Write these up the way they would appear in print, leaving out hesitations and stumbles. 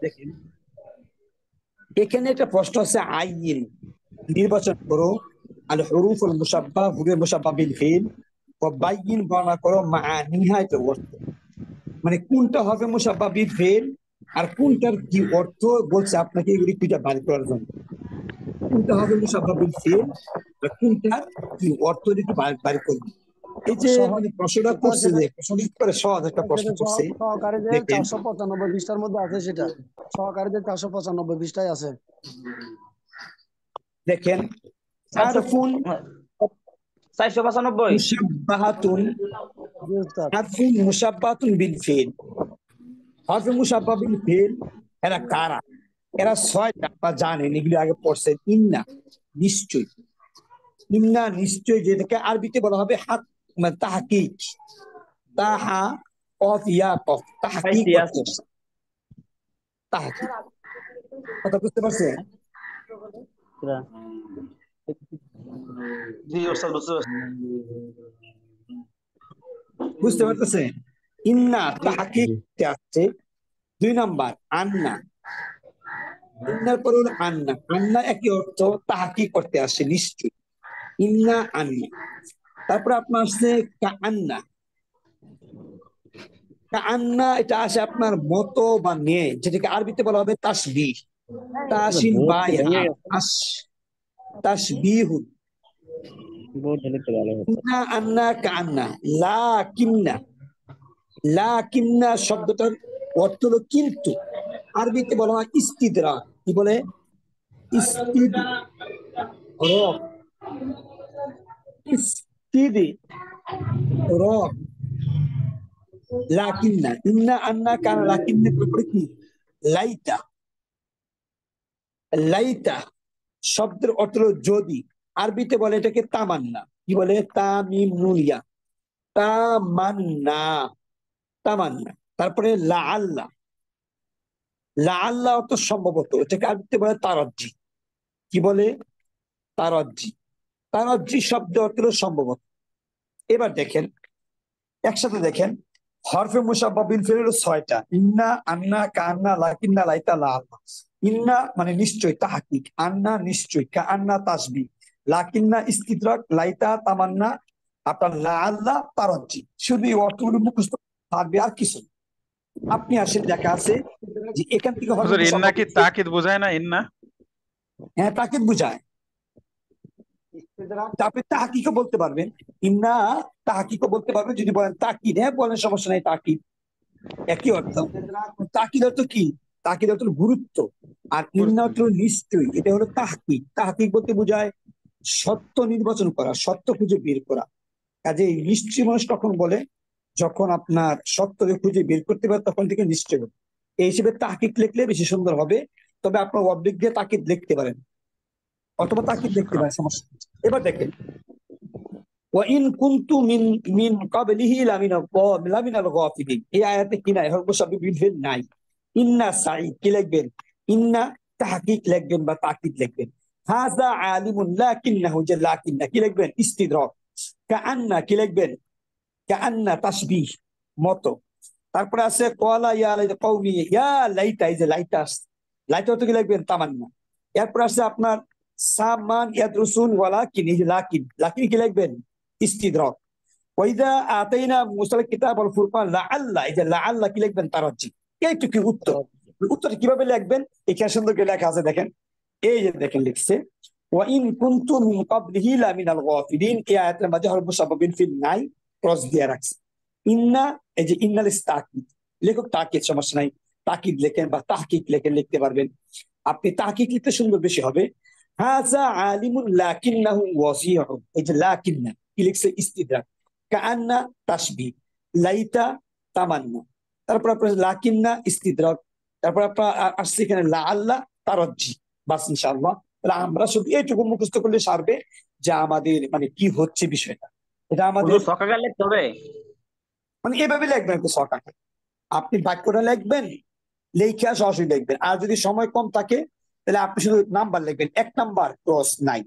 দেখেন এখানে একটা প্রশ্ন আছে আইন নির্বাচন করো আল হুরুফুল মুসাব্বাহ হুরুফ মুসাব্বাহ বিল ফিল ও বাইয়িন বর্ণনা করো মাআনিহা এর অর্থ। মানে কোনটা হবে মুসাব্বাহ বিল ফিল আর কোনটার কি অর্থ বলছে আপনাকে এগুলি খুঁজে বার করার জন্য। কোনটা হবে মুসাব্বাহ বিল ফিল আর কোনটার কি অর্থ একটু বার করবে। এই যে সহ মানে প্রশ্নটা এটা করছে সেটা যে প্রশ্নটা করে সহজ একটা প্রশ্ন সেটা করছে। সহকারী যে দেখেন 495 পৃষ্ঠার মধ্যে আছে, সেটা সহকারী যে 495 পৃষ্ঠায় আছে। দেখেন চারশো হারফুন 495। মুসাব্বাহাতুন জি উস্তাদ। হারফুন মুসাব্বাহাতুন বিল ফিল। হরফে মুসাব্বাহ বিল ফিল এরা কারা? এরা ছয়টা, আপনারা জানেন এগুলি আগে পড়ছেন। ইন্না নিশ্চয়, ইন্না নিশ্চয়, যেটাকে আরবিতে বলা হবে হাক, মানে তাহকিক। তাহা কফ ইয়া কফ তাহকিক পাইছি করতে আছে। হবে। তাহকিক কথা বুঝতে পারছেন? জি ওস্তাদ বুঝতে পারছি। বুঝতে পারতেছেন? ইন্না জি তাহকিক আসছে। 2 নাম্বার আন্না। ইন্নার পরে হলো আন্না। আন্না একই অর্থ, তাহকিক করতে আসছে নিশ্চয়। ইন্না আন্না। তারপর আপনার আসছে কাআন্না। কাআন্না এটা আসে আপনার মতো বা নিয়ে, যেটাকে আরবিতে বলা হবে তাসবিহ। তাসিন বোর্ড বাই কি ভেঙে হা গেছে? আস তাসবিহুন। বোর্ড হলে তো ভালো হতো। ইন্না আন্না কাআন্না। লাকিন্না। লাকিন্না শব্দটার অর্থ হলো কিন্তু। আরবিতে বলা হয় ইস্তিদরাক। কি বলে? ইস্তিদরাক। ইস্তিদরাক। লাকিন্না ইন্না আন্না কান লাকিন্না তারপরে কি? লাইতা। লাইতা শব্দের অর্থ হলো যদি। আরবিতে বলে এটাকে তামান্না। কি বলে? তামিম নুনিয়া তামান্না। তামান্না। তারপরে লা আল্লাহ। লা আল্লাহ অর্থ সম্ভবত, এটাকে আরবিতে বলে তারাজ্জি। কি বলে? তারাজ্জি। তারাজ্জি শব্দ অর্থ হলো সম্ভবত। এবার দেখেন একসাথে দেখেন হরফে মুসাব্বাহ বিল ফিল হলো 6টা। ইন্না আন্না কান্না লাকিন্না লাইতা লা আল্লাহ। ইন্না মানে নিশ্চয় তাহকিক, আন্না নিশ্চয়, কান্না তাসবিহ, লাকিন্না ইস্তিদরাক, লাইতা তামান্না, আপনার লা আল্লাহ তারাজ্জি। শুধু এই অর্থগুলো মুখস্থ থাকবে আর কিছু না। আপনি আসেন লেখা আছে যে এখান থেকে হরফে হুজুর ইন্না মুসাব্বাহ কি বিল ফিল। তাকিদ বোঝায় না? ইন্না হ্যাঁ তাকিদ বুঝায়। আপনি তাহকিকও বলতে পারবেন। ইন্না তাহকিকও বলতে পারবেন যদি বলেন তাকিদ। হ্যাঁ বলেন, সমস্যা নাই, তাকিদ একই অর্থ। তাকিদ অর্থ কি? তাকিদ অর্থ হলো গুরুত্ব। আর ইন্না অর্থ হলো নিশ্চয়ই। এটা হলো তাহকিক। তাহকিক বলতে বোঝায় সত্য নির্বাচন করা, সত্য খুঁজে বের করা। কাজে নিশ্চয় মানুষ কখন বলে? যখন আপনার সত্যকে খুঁজে বের করতে পারে তখন থেকে নিশ্চয় বলে। এই হিসেবে তাহকিক লিখলে বেশি সুন্দর হবে। তবে আপনার অবলিক দিয়ে তাকিদ লিখতে পারেন অথবা তাকিদ লিখতে শুকরান। পারেন, সমস্যা নেই। এবার দেখেন ওয়াইন কুনতু মিন ক্বাবলিহি লামিনাল গাফিলিন। এই আয়াতে কি নাই? হরফ মুসাব্বিহ বিল ফিল নাই। ইন্না সাঈদ কি লিখবেন? ইন্না তাহকিক লিখবেন বা তাকিদ লিখবেন। হাযা আলিমুন লাকিন্নাহু, যে লাকিন্না কি লিখবেন? ইস্তিদরাক। কাআন্না কি লিখবেন? কাআন্না তাসবিহ মতো। তারপরে আছে ক্বালা ইয়া লাইতা কওমি, ইয়া লাইতা, এই যে লাইতা আসছে, লাইতা তো কি লিখবেন? তামান্না। এরপর আছে আপনার সামান ইয়াদরুসুন ওয়ালাকিন, এই যে লাকিন, লাকিন কি লিখবেন? ইস্তিদরাক। ওয়াইদা আতাইনা মুসাল কিতাব আল ফুরকান লাআল্লা, এই যে লাআল্লা কি লিখবেন? তারাজ্জি। এইটুকু উত্তর। উত্তরটা কিভাবে লিখবেন? এখানে সুন্দর করে লেখা আছে দেখেন। এই যে দেখেন লিখছে ওয়াইন কুনতু মিন ক্বাবলিহি লামিনাল গাফিলিন। এই আয়াতের মাঝে হরফ মুসাব্বাহ বিল ফিল নাই, ক্রস দিয়ে রাখছে। ইন্না, এই যে ইন্নাল তাকিদ, লেখক তাকিদ, সমস্যা নাই, তাকিদ লেখেন বা তাহকিক লেখেন, লিখতে পারবেন। আপনি তাহকিক লিখতে সুন্দর বেশি হবে। হাযা আলিমুন লাকিন্নাহু ওয়াসিউন, এই যে লাকিন্না কি লিখছে? ইস্তিদরাক। কাআন্না তাসবিহ, লাইতা তামান্না। তারপর আপনার লাকিন্না ইস্তিদরাক। তারপর আপনার আসছে এখানে লা আল্লাহ তারাজ্জি। বাস ইনশাআল্লাহ। তাহলে আমরা শুধু এইটুকু মুখস্থ করলে সারবে যে আমাদের মানে কি হচ্ছে বিষয়টা। এটা আমাদের হুজুর সকালে লিখতে হবে। মানে এভাবে লিখবেন একটু সকালে। আপনি বাক্যটা লিখবেন, লেখা সরাসরি লিখবেন। আর যদি সময় কম থাকে তাহলে আপনি শুধু নাম্বার লিখবেন। 1 নাম্বার ক্রস নাই,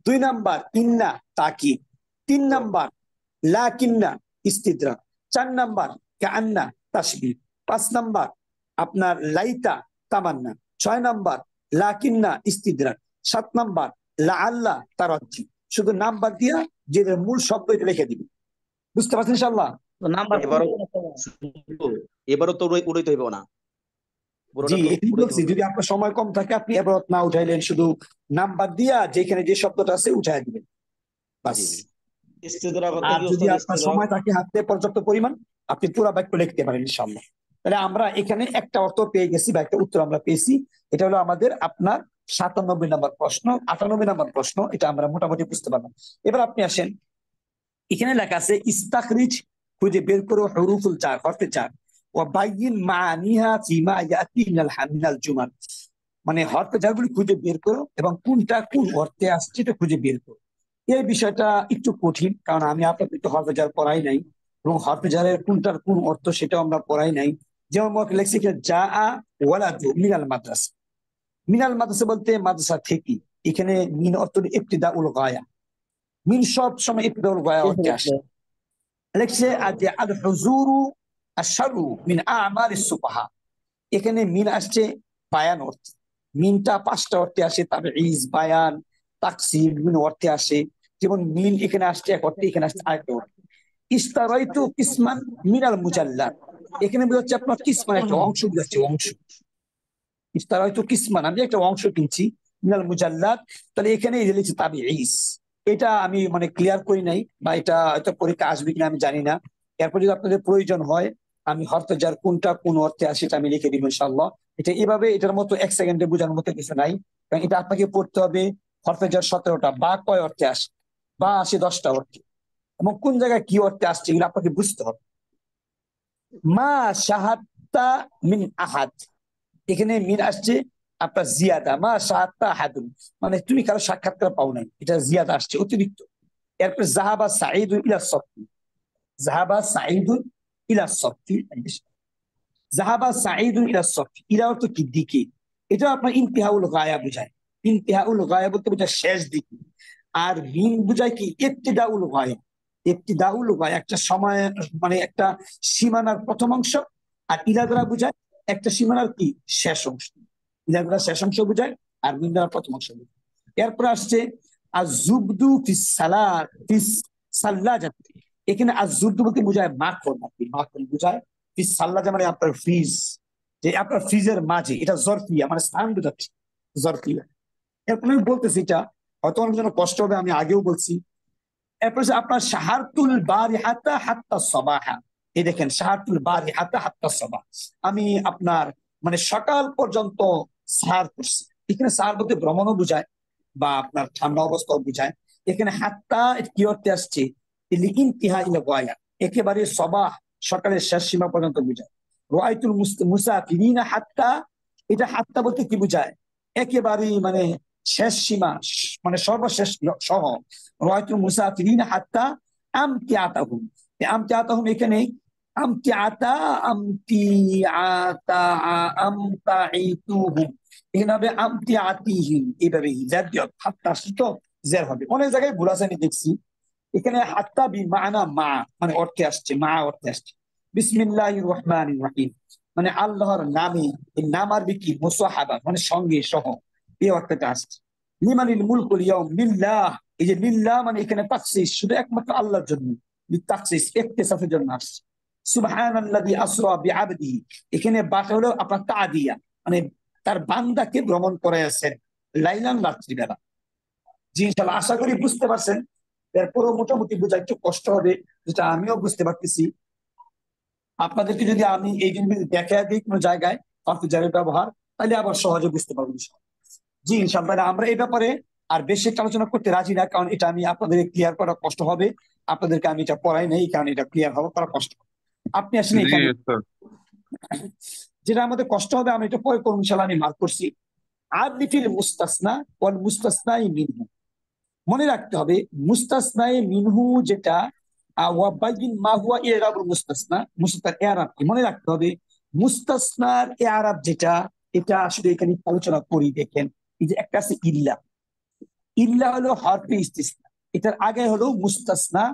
2 নাম্বার ইন্না তাকিদ, 3 নাম্বার লাকিন্না ইস্তিদরাক, 4 নাম্বার কাআন্না তাসবিহ, 5 নাম্বার আপনার লাইতা তামান্না, 6 নাম্বার লাকিন্না ইস্তিদরাক, 7 নাম্বার লাআল্লা তারাজ্জি। শুধু নাম্বার দিয়া যে মূল শব্দ এটা লিখে দিবেন। বুঝতে পারছেন ইনশাআল্লাহ? নাম্বার এবারও এবারও তো উড়াইতে হইব না, পুরোটা জি, তো এটাই উড়াইতে বলছি, হবে। যদি আপনার সময় কম থাকে আপনি এবারত না উঠাইলেন, শুধু নাম্বার দিয়া যেখানে যে শব্দটা আছে উঠাই দিবেন, বাস। জি। ইস্তিদরাক অর্থ আর কি যদি ওস্তাদ? আপনার ইস্তিদরাক সময় থাকে হাতে পর্যাপ্ত পরিমাণ, আপনি পুরো বাক্য লিখতে পারেন ইনশাআল্লাহ। তাহলে আমরা এখানে একটা অর্থ পেয়ে গেছি বা একটা উত্তর আমরা পেয়েছি। এটা হলো আমাদের আপনার 97 নম্বর প্রশ্ন, 98 নম্বর প্রশ্ন, এটা আমরা মোটামুটি বুঝতে পারলাম। এবার আপনি আসেন, এখানে লেখা আছে ইস্তাখরিজ, খুঁজে বের করো হুরুফুল জার, হরফে জার, ওয়া বাইয়িন মাআনিহা ফিমা ইয়াতি মিনাল জুমাল। মানে হরফে জারগুলি খুঁজে বের করো এবং কোনটা কোন অর্থে আসছে এটা খুঁজে বের করো। এই বিষয়টা একটু কঠিন, কারণ আমি আপনাদের তো হরফে জার পড়াই নাই এবং হরফে জারের কোনটার কোন অর্থ সেটাও আমরা পড়াই নাই। যেমন লেখছি যা আ ওয়ালাদু মিনাল মাদ্রাসা। মিনাল মাদ্রাসা বলতে মাদ্রাসা থেকে, এখানে মিন অর্থ ইবতিদা উল গায়া। মিন সব সময় ইবতিদা উল গায়া অর্থে আসে। লেখছে আল হুজুরু আশারু মিন আমালিস সুফাহা। এখানে মিন আসছে বায়ান অর্থে। মিনটা 5টা অর্থে আসে, তাবঈজ, বায়ান, তাকসির, বিভিন্ন অর্থে আসে। যেমন মিন এখানে আসছে এক অর্থে, এখানে আসছে আরেকটা অর্থে। ইস্তারাইতু কিসমান মিনাল মুজাল্লাদ, এখানে বোঝাচ্ছে আপনার কিসমান একটা অংশ বোঝাচ্ছে, অংশ। ইস্তারাইতু কিসমান, আমি একটা অংশ কিনছি, মিনাল মুজাল্লাদ, তাহলে এখানে এই যে লিখছে তাবঈজ। এটা আমি মানে ক্লিয়ার করি নাই, বা এটা হয়তো পরীক্ষা আসবে কিনা আমি জানি না। এরপর যদি আপনাদের প্রয়োজন হয় আমি হরফে জার কোনটা কোন অর্থে আসে সেটা আমি লিখে দিব ইনশাআল্লাহ। এটা এভাবে, এটার মতো 1 সেকেন্ডে বোঝানোর মতো কিছু নাই, কারণ এটা আপনাকে পড়তে হবে। হরফে জার 17টা, বা কয় অর্থে আসে, বা আসে 10টা অর্থে, এবং কোন জায়গায় কি অর্থে আসছে এগুলো আপনাকে বুঝতে হবে। মা শাহাদতা মিন আহাদ, এখানে মিন আসছে আপনার জিয়াদা, মা শাহাদতা আহাদুন, মানে তুমি কারো সাক্ষাৎকার পাও নাই, এটা জিয়াদা আসছে, অতিরিক্ত। এরপর জাহাবা সাঈদুন ইলা সফি, জাহাবা সাঈদুন ইলা সফি, জাহাবা সাঈদুন ইলা সফি, ইলা অর্থ কি, দিকে। এটা আপনার ইন্তিহাউল গায়া বোঝায়। ইন্তিহাউল গায়া বলতে বোঝায় শেষ দিকে। আর মিন বোঝায় কি, ইবতিদাউল গায়া। ইবতিদাউল গায়া একটা সময়, মানে একটা সীমানার প্রথম অংশ। আর ইলা দ্বারা বোঝায় একটা সীমানার কি, শেষ অংশ। ইলা দ্বারা শেষ অংশ বোঝায়, আর মিন দ্বারা প্রথম অংশ বোঝায়। এরপর আসছে আজুবদু ফিস সালাত ফিস সাল্লাজাত, এখানে আজুবদু বলতে বোঝায় মাখন, মাখন বোঝায়। ফিস সাল্লাজা মানে আপনার ফ্রিজ, যে আপনার ফ্রিজের মাঝে, এটা জরফিয়া মানে স্থান বোঝাচ্ছে, জরফিয়া। এরপর আমি বলতেছি, এটা হয়তো অনেক জন্য কষ্ট হবে, আমি আগেও বলছি। এরপর আপনার শাহারতুল বারিহাতা হাত্তা সবাহা, এই দেখেন শাহারতুল বারিহাতা হাত্তা সবাহ, আমি আপনার মানে সকাল পর্যন্ত সাহার করছি। এখানে সাহার বলতে ভ্রমণও বোঝায়, বা আপনার ঠান্ডা অবস্থাও বোঝায়। এখানে হাত্তা কি অর্থে আসছে, ইন্তিহা ইলা গয়া, একেবারে সবাহ সকালের শেষ সীমা পর্যন্ত বোঝায়। রাআইতুল মুসাফিরিনা হাত্তা, এটা হাত্তা বলতে কি বোঝায়, একেবারে মানে শেষ সীমা, মানে সর্বশেষ সহ। রাআইতুল মুসাফিরিনা হাত্তা আমতিয়াতাহুম, আমতিয়াতাহুম এখানে আমতিয়াতা, আমতিয়াতা, আমতাইতুহুম, এখানে হবে আমতিয়াতিহিম, এইভাবে জের দিয়ে হাত্তা আসছে তো জের হবে। অনেক জায়গায় ভুল আছে আমি দেখছি। এখানে হাত্তা বি মানা মা, মানে অর্থে আসছে, মা অর্থে আসছে। বিসমিল্লাহির রহমানির রহিম, মানে আল্লাহর নামে, এই নাম আরবি কি, মুসাহাবা মানে সঙ্গে সহ, এই অর্থটা আসছে। লিমানিল মুলকুল ইয়াউম লিল্লাহ, এই যে লিল্লাহ মানে এখানে তাকসিস, শুধু একমাত্র আল্লাহর জন্য, তাকসিস ইখতিসাসের জন্য আসছে। সুবহানাল্লাযী আসরা বিআবদিহি, এখানে বাটা হলো আপনার তাদিয়া, মানে তার বান্দাকে ভ্রমণ করাইয়াছেন লাইলান, রাত্রিবেলা। জি ইনশাআল্লাহ, আশা করি বুঝতে পারছেন। এরপরও মোটামুটি বোঝা একটু কষ্ট হবে, যেটা আমিও বুঝতে পারতেছি। আপনাদেরকে যদি আমি এই জিনিসগুলি দেখা দিই কোনো জায়গায় কনফিউজারের ব্যবহার, তাহলে আবার সহজে বুঝতে পারবো ইনশাআল্লাহ। জি ইনশাআল্লাহ, আমরা এই ব্যাপারে আর বেশি একটা আলোচনা করতে রাজি না, কারণ এটা আমি আপনাদের ক্লিয়ার করা কষ্ট হবে। আপনাদেরকে আমি এটা পড়াই নাই, কারণ এটা ক্লিয়ার হওয়া করা কষ্ট হবে। আপনি আসলে জি এখানে স্যার। যেটা আমাদের কষ্ট হবে আমি এটা পরে করবো ইনশাআল্লাহ, আমি মার্ক করছি। আদলিফিল মুস্তাসনা ওয়াল মুস্তাসনাই মিনহু, মনে রাখতে হবে মুস্তাসনাই মিনহু যেটা, ওয়াবাইন মা হুয়া ইরাবুল মুস্তাসনা, মুস্তাসনার ইরাব কি মনে রাখতে হবে। মুস্তাসনার ইরাব যেটা, এটা আসলে এখানে আলোচনা করি। দেখেন এই যে একটা আছে ইল্লা, ইল্লা হলো হরফে ইস্তিসনা, এটার আগে হলো মুস্তাসনা,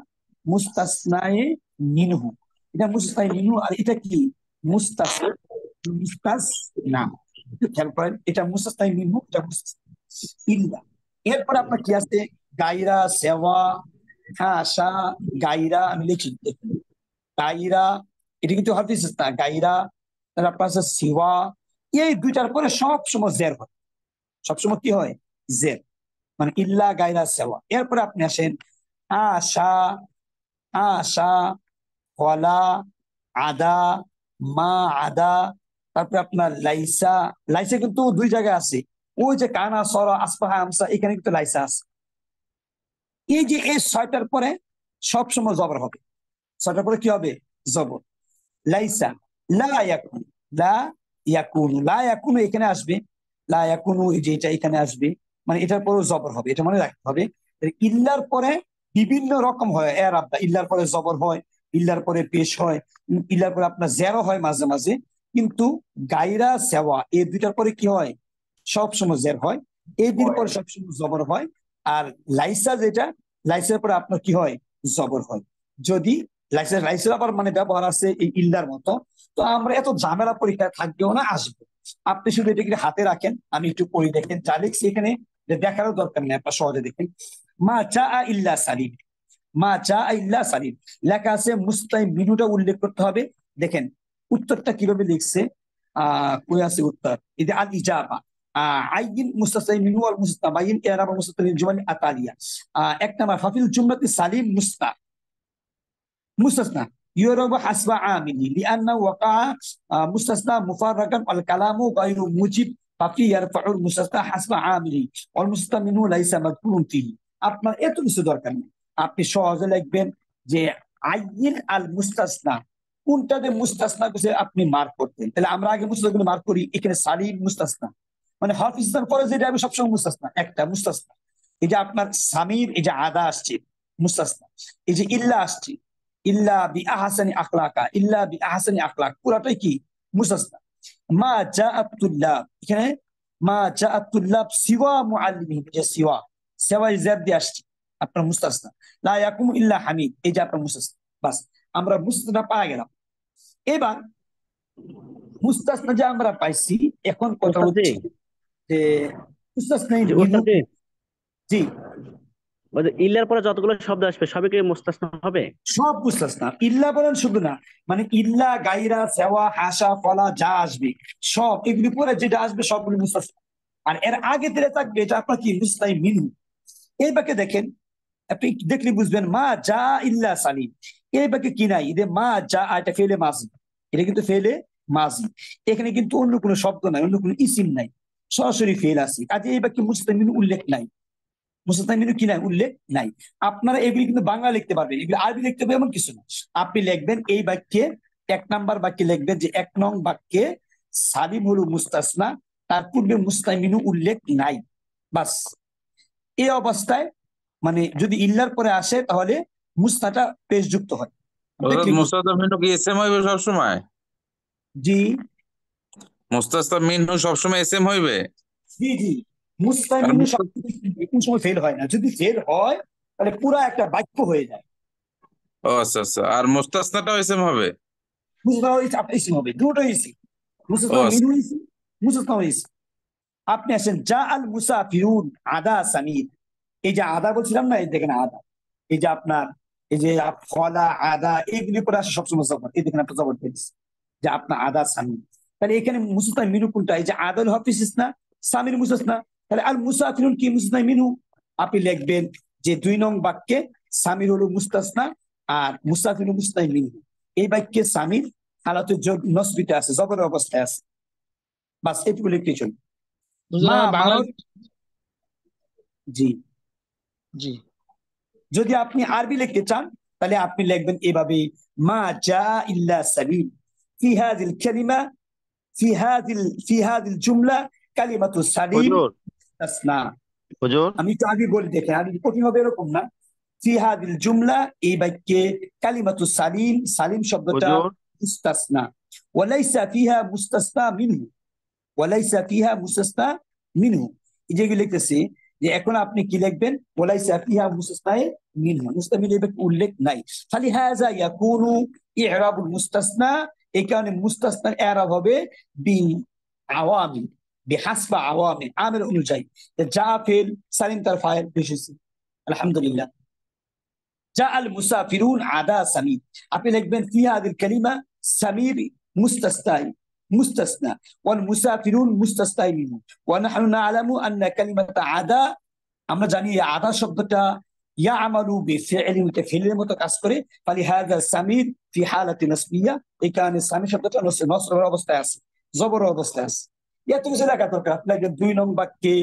মুস্তাসনায়ে মিনহু, এটা মুস্তাসনায়ে মিনহু। আর এটা কি, মুস্তাসনা, মুস্তাসনা, একটু খেয়াল করেন, এটা মুস্তাসনা মিনহু, এটা মুস্তাসনা ইল্লা। এরপর আপনার কি আছে? গায়রা, সেওয়া, হাসা, গায়রা, আমি লিখি দেখুন। গায়রা, এটা কিন্তু হাফিজ না, গায়রা। তারপর আপনার আছে সিওয়া। এই দুইটার পরে সব সময় জের হয়, সবসময় কি হয়? জের, মানে ইল্লা, গায়রা, সেওয়া। এরপরে আপনি আসেন আশা, আশা, ওয়ালা, আদা, মা, আদা। তারপরে আপনার লাইসা, লাইসা কিন্তু দুই জায়গায় আছে। ওই যে কানা, সরা, আসপাহা, আমসা, এখানে কিন্তু লাইসা আছে। এই যে এই ছয়টার পরে সবসময় জবর হবে, ছয়টার পরে কি হবে? জবর। লাইসা, লা ইয়াকুন, লা ইয়াকুনু, লা ইয়াকুনু এখানে আসবে, লা ইয়াকুনু এই যে এটা এখানে আসবে, মানে এটার পরেও জবর হবে, এটা মনে রাখতে হবে। ইল্লার পরে বিভিন্ন রকম হয় এরাবটা, ইল্লার পরে জবর হয়, ইল্লার পরে পেশ হয়, ইল্লার পরে আপনার জেরো হয় মাঝে মাঝে, কিন্তু গায়রা, সেওয়া এই দুইটার পরে কি হয়? সবসময় জের হয়। এই দিন পরে সবসময় জবর হয়। আর লাইসা যেটা, লাইসের পরে আপনার কি হয়? জবর হয়। যদি লাইসের, লাইসের আবার মানে ব্যবহার আছে এই ইল্লার মতো। তো আমরা এত ঝামেলা পরীক্ষায় থাকবেও না, আসবো। আপনি শুধু এটাকে হাতে রাখেন, আমি একটু পড়ি দেখেন, যা লিখছি এখানে দেখারও দরকার নেই, আপনার সহজে দেখেন। মা চা ইল্লা সালিম, মা চা ইল্লা সালিম লেখা আছে, মুস্তাইমিনুটা উল্লেখ করতে হবে। দেখেন উত্তরটা কিভাবে লিখছে, কই আছে উত্তর? এই যে আল ইজাবা, আইন মুস্তাইমিনু ওয়াল মুস্তাবাইন ইরাব মুস্তামিন জুমাল আতালিয়া। এক নাম্বার, ফাফিল জুমলাতি সালিম মুস্তাসনা يعرب حسب عامله لأنه وقع مستثنى مفرقا والكلام غير موجب ففي يرفع المستثنى حسب عامله والمستثنى منه ليس مذكور فيه। আপনার এত কিছু দরকার নেই, আপনি সহজে লিখবেন যে আইন আল মুস্তাসনা, কোনটাতে মুস্তাসনা করছে আপনি মার্ক করতেন। তাহলে আমরা আগে মুস্তাসনা মার্ক করি, এখানে সালিম মুস্তাসনা, মানে হাফিজের পরে যেটা আমি সবসময় মুস্তাসনা, একটা মুস্তাসনা। এই যে আপনার সামির, এই যে আদা আসছে মুস্তাসনা, এই যে ইল্লা আসছে, ইল্লা বি আহসানি আখলাকা, ইল্লা বি আহসানি আখলাক, পুরাটাই কি? মুস্তাসনা। মা জাআত তুল্লাব, এখানে মা জাআত তুল্লাব সিওয়া মুআল্লিমিহিম, যে সিওয়া, সিওয়া জের দিয়ে আসছে, আপনার মুস্তাসনা। লা ইয়াকুমু ইল্লা হামিদ, এই যে আপনার মুস্তাসনা। বাস, আমরা মুস্তাসনা পাওয়া গেলাম। এবার মুস্তাসনা যে আমরা পাইছি, এখন কথা ওস্তাদ হচ্ছে জি, যে মুস্তাসনা জি মিনহু। ওস্তাদ জি, জি, ওই যে ইল্লার পরে যতগুলো শব্দ আসবে সবই কি মুস্তাসনা হবে? সব মুস্তাসনা, ইল্লা বলেন শুধু না, মানে ইল্লা, গায়রা, সেওয়া, হাসা, ফলা যা আসবে সব, এগুলি পরে যেটা আসবে সবগুলি মুস্তাসনা। আর এর আগে দিলে থাকবে এটা আপনার কি? মুস্তাইমিনহু। এই বাক্যে দেখেন, আপনি দেখলে বুঝবেন, মা যা ইল্লা সালিম, এই বাক্যে কি নাই? এদের মা যা, এটা ফেলে মাজি, এটা কিন্তু ফেলে মাজি, এখানে কিন্তু অন্য কোনো শব্দ নাই, অন্য কোনো ইসিম নাই, সরাসরি ফেল আছে, কাজে এই বাক্যে মুস্তাইমিনহু উল্লেখ নাই, মুস্তাইমিনহু কি নাই? উল্লেখ নাই। আপনারা এগুলি কিন্তু বাংলা লিখতে পারবেন, এগুলি আরবি লিখতে হবে এমন কিছু না। আপনি লিখবেন এই বাক্যে, এক নাম্বার বাক্যে লিখবেন যে এক নং বাক্যে সালিম হলো মুস্তাসনা, তার পূর্বে মুস্তাইমিনহু উল্লেখ নাই, বাস। এই অবস্থায় মানে যদি ইল্লার পরে আসে তাহলে মুস্তাটা পেশযুক্ত হয়। অর্থাৎ মুস্তাসনা মিনহু কি এসএম হইবে সবসময়? জি মুস্তাসনা মিনহু সবসময় এসএম হইবে? জি জি, আর মুস্তাইমিনহু কোন সময় ফেল হয় না, যদি ফেল হয় তাহলে পুরা একটা বাক্য হয়ে যায়। ও আচ্ছা আচ্ছা, আর মুস্তাসনাটাও এসএম হবে? ইসিম হবে, দুটোই ইসিম, ও মুস্তাসনা আচ্ছা। মিনহু ইসিম, মুস্তাসনা ইসিম। আপনি আসেন জা আল মুসাফিরুন আদা সামির, এই যে আদা বলছিলাম না, এই দেখেন আদা, এই যে আপনার এই যে ফলা, আদা, এইগুলি পরে আসে সবসময় জবর, এই দেখেন আপনার জবর পেয়েছে যে আপনার আদা সামির। তাহলে এখানে মুস্তাসনা মিনহু কোনটা? এই যে আদাল হাফিজ না, সামির মুস্তাসনা, তাহলে আল মুসাফিরুন কি? মুস্তাসনা মিনহু। আপনি লিখবেন যে দুই নং বাক্যে সামির হলো মুস্তাসনা আর মুসাফির মুস্তাসনা মিনহু। এই বাক্যে সামির হালাতে নসবিতে আছে, জবরের অবস্থায় আছে, বাস এটুকু লিখতে চলবে। মা বাংলা। মারত, জি। জি, যদি আপনি আরবি লিখতে চান তাহলে আপনি লিখবেন এভাবে, মা জা ইল্লা সালিম ফি হাযিল কালিমা, ফি হাযিল জুমলা কালিমাতু সালিম হুজুর, তাসনা। হুজুর, আমি তো আগে বলি, দেখেন আগে কঠিন হবে এরকম না। ফি হাযিল জুমলা, এই বাক্যে কালিমাতু সালিম, সালিম শব্দটা হুজুর, মুস্তাসনা, ওয়ালাইসা ফিহা মুস্তাসনা মিনহু, ওয়ালাইসা ফিহা মুস্তাসনা মিনহু, এই যেগুলো লিখতেছি, যে এখন আপনি কি লিখবেন? ওয়ালাইসা ফিহা মুস্তাসনা মিনহু, মুস্তাসনা মিনহু উল্লেখ নাই। ফালিহাযা ইয়াকুনু ই'রাবুল মুস্তাসনা এই কারণে মুস্তাসনার এরাব হবে বি আওয়ামি, বিহাসবা আওয়ামি, আমের অনুযায়ী। যা ফেল সালিম তার ফাইল বেশি। আলহামদুলিল্লাহ। যা আল মুসাফিরুন আদা সামির, আপনি লিখবেন ফি হাদিল কালিমা সামির মুস্তাসনাই মুস্তাসনা ওয়াল মুসাফিরুন মুস্তাসনাই মিনহু ওয়া নাহনু না'লামু আন্না কালিমাতা আদা, আমরা জানি এই আদা শব্দটা ইয়ামালু বিফি'লি, ফিলের মতো কাজ করে। ফালিহাযা সামির ফি হালাতি নাসবিয়া, এই কারণে সামির শব্দটা নসবের অবস্থায় আছে, জবরের অবস্থায় আছে। এত কিছু লেখা দরকার। আপনাকে 2 নং বাক্যে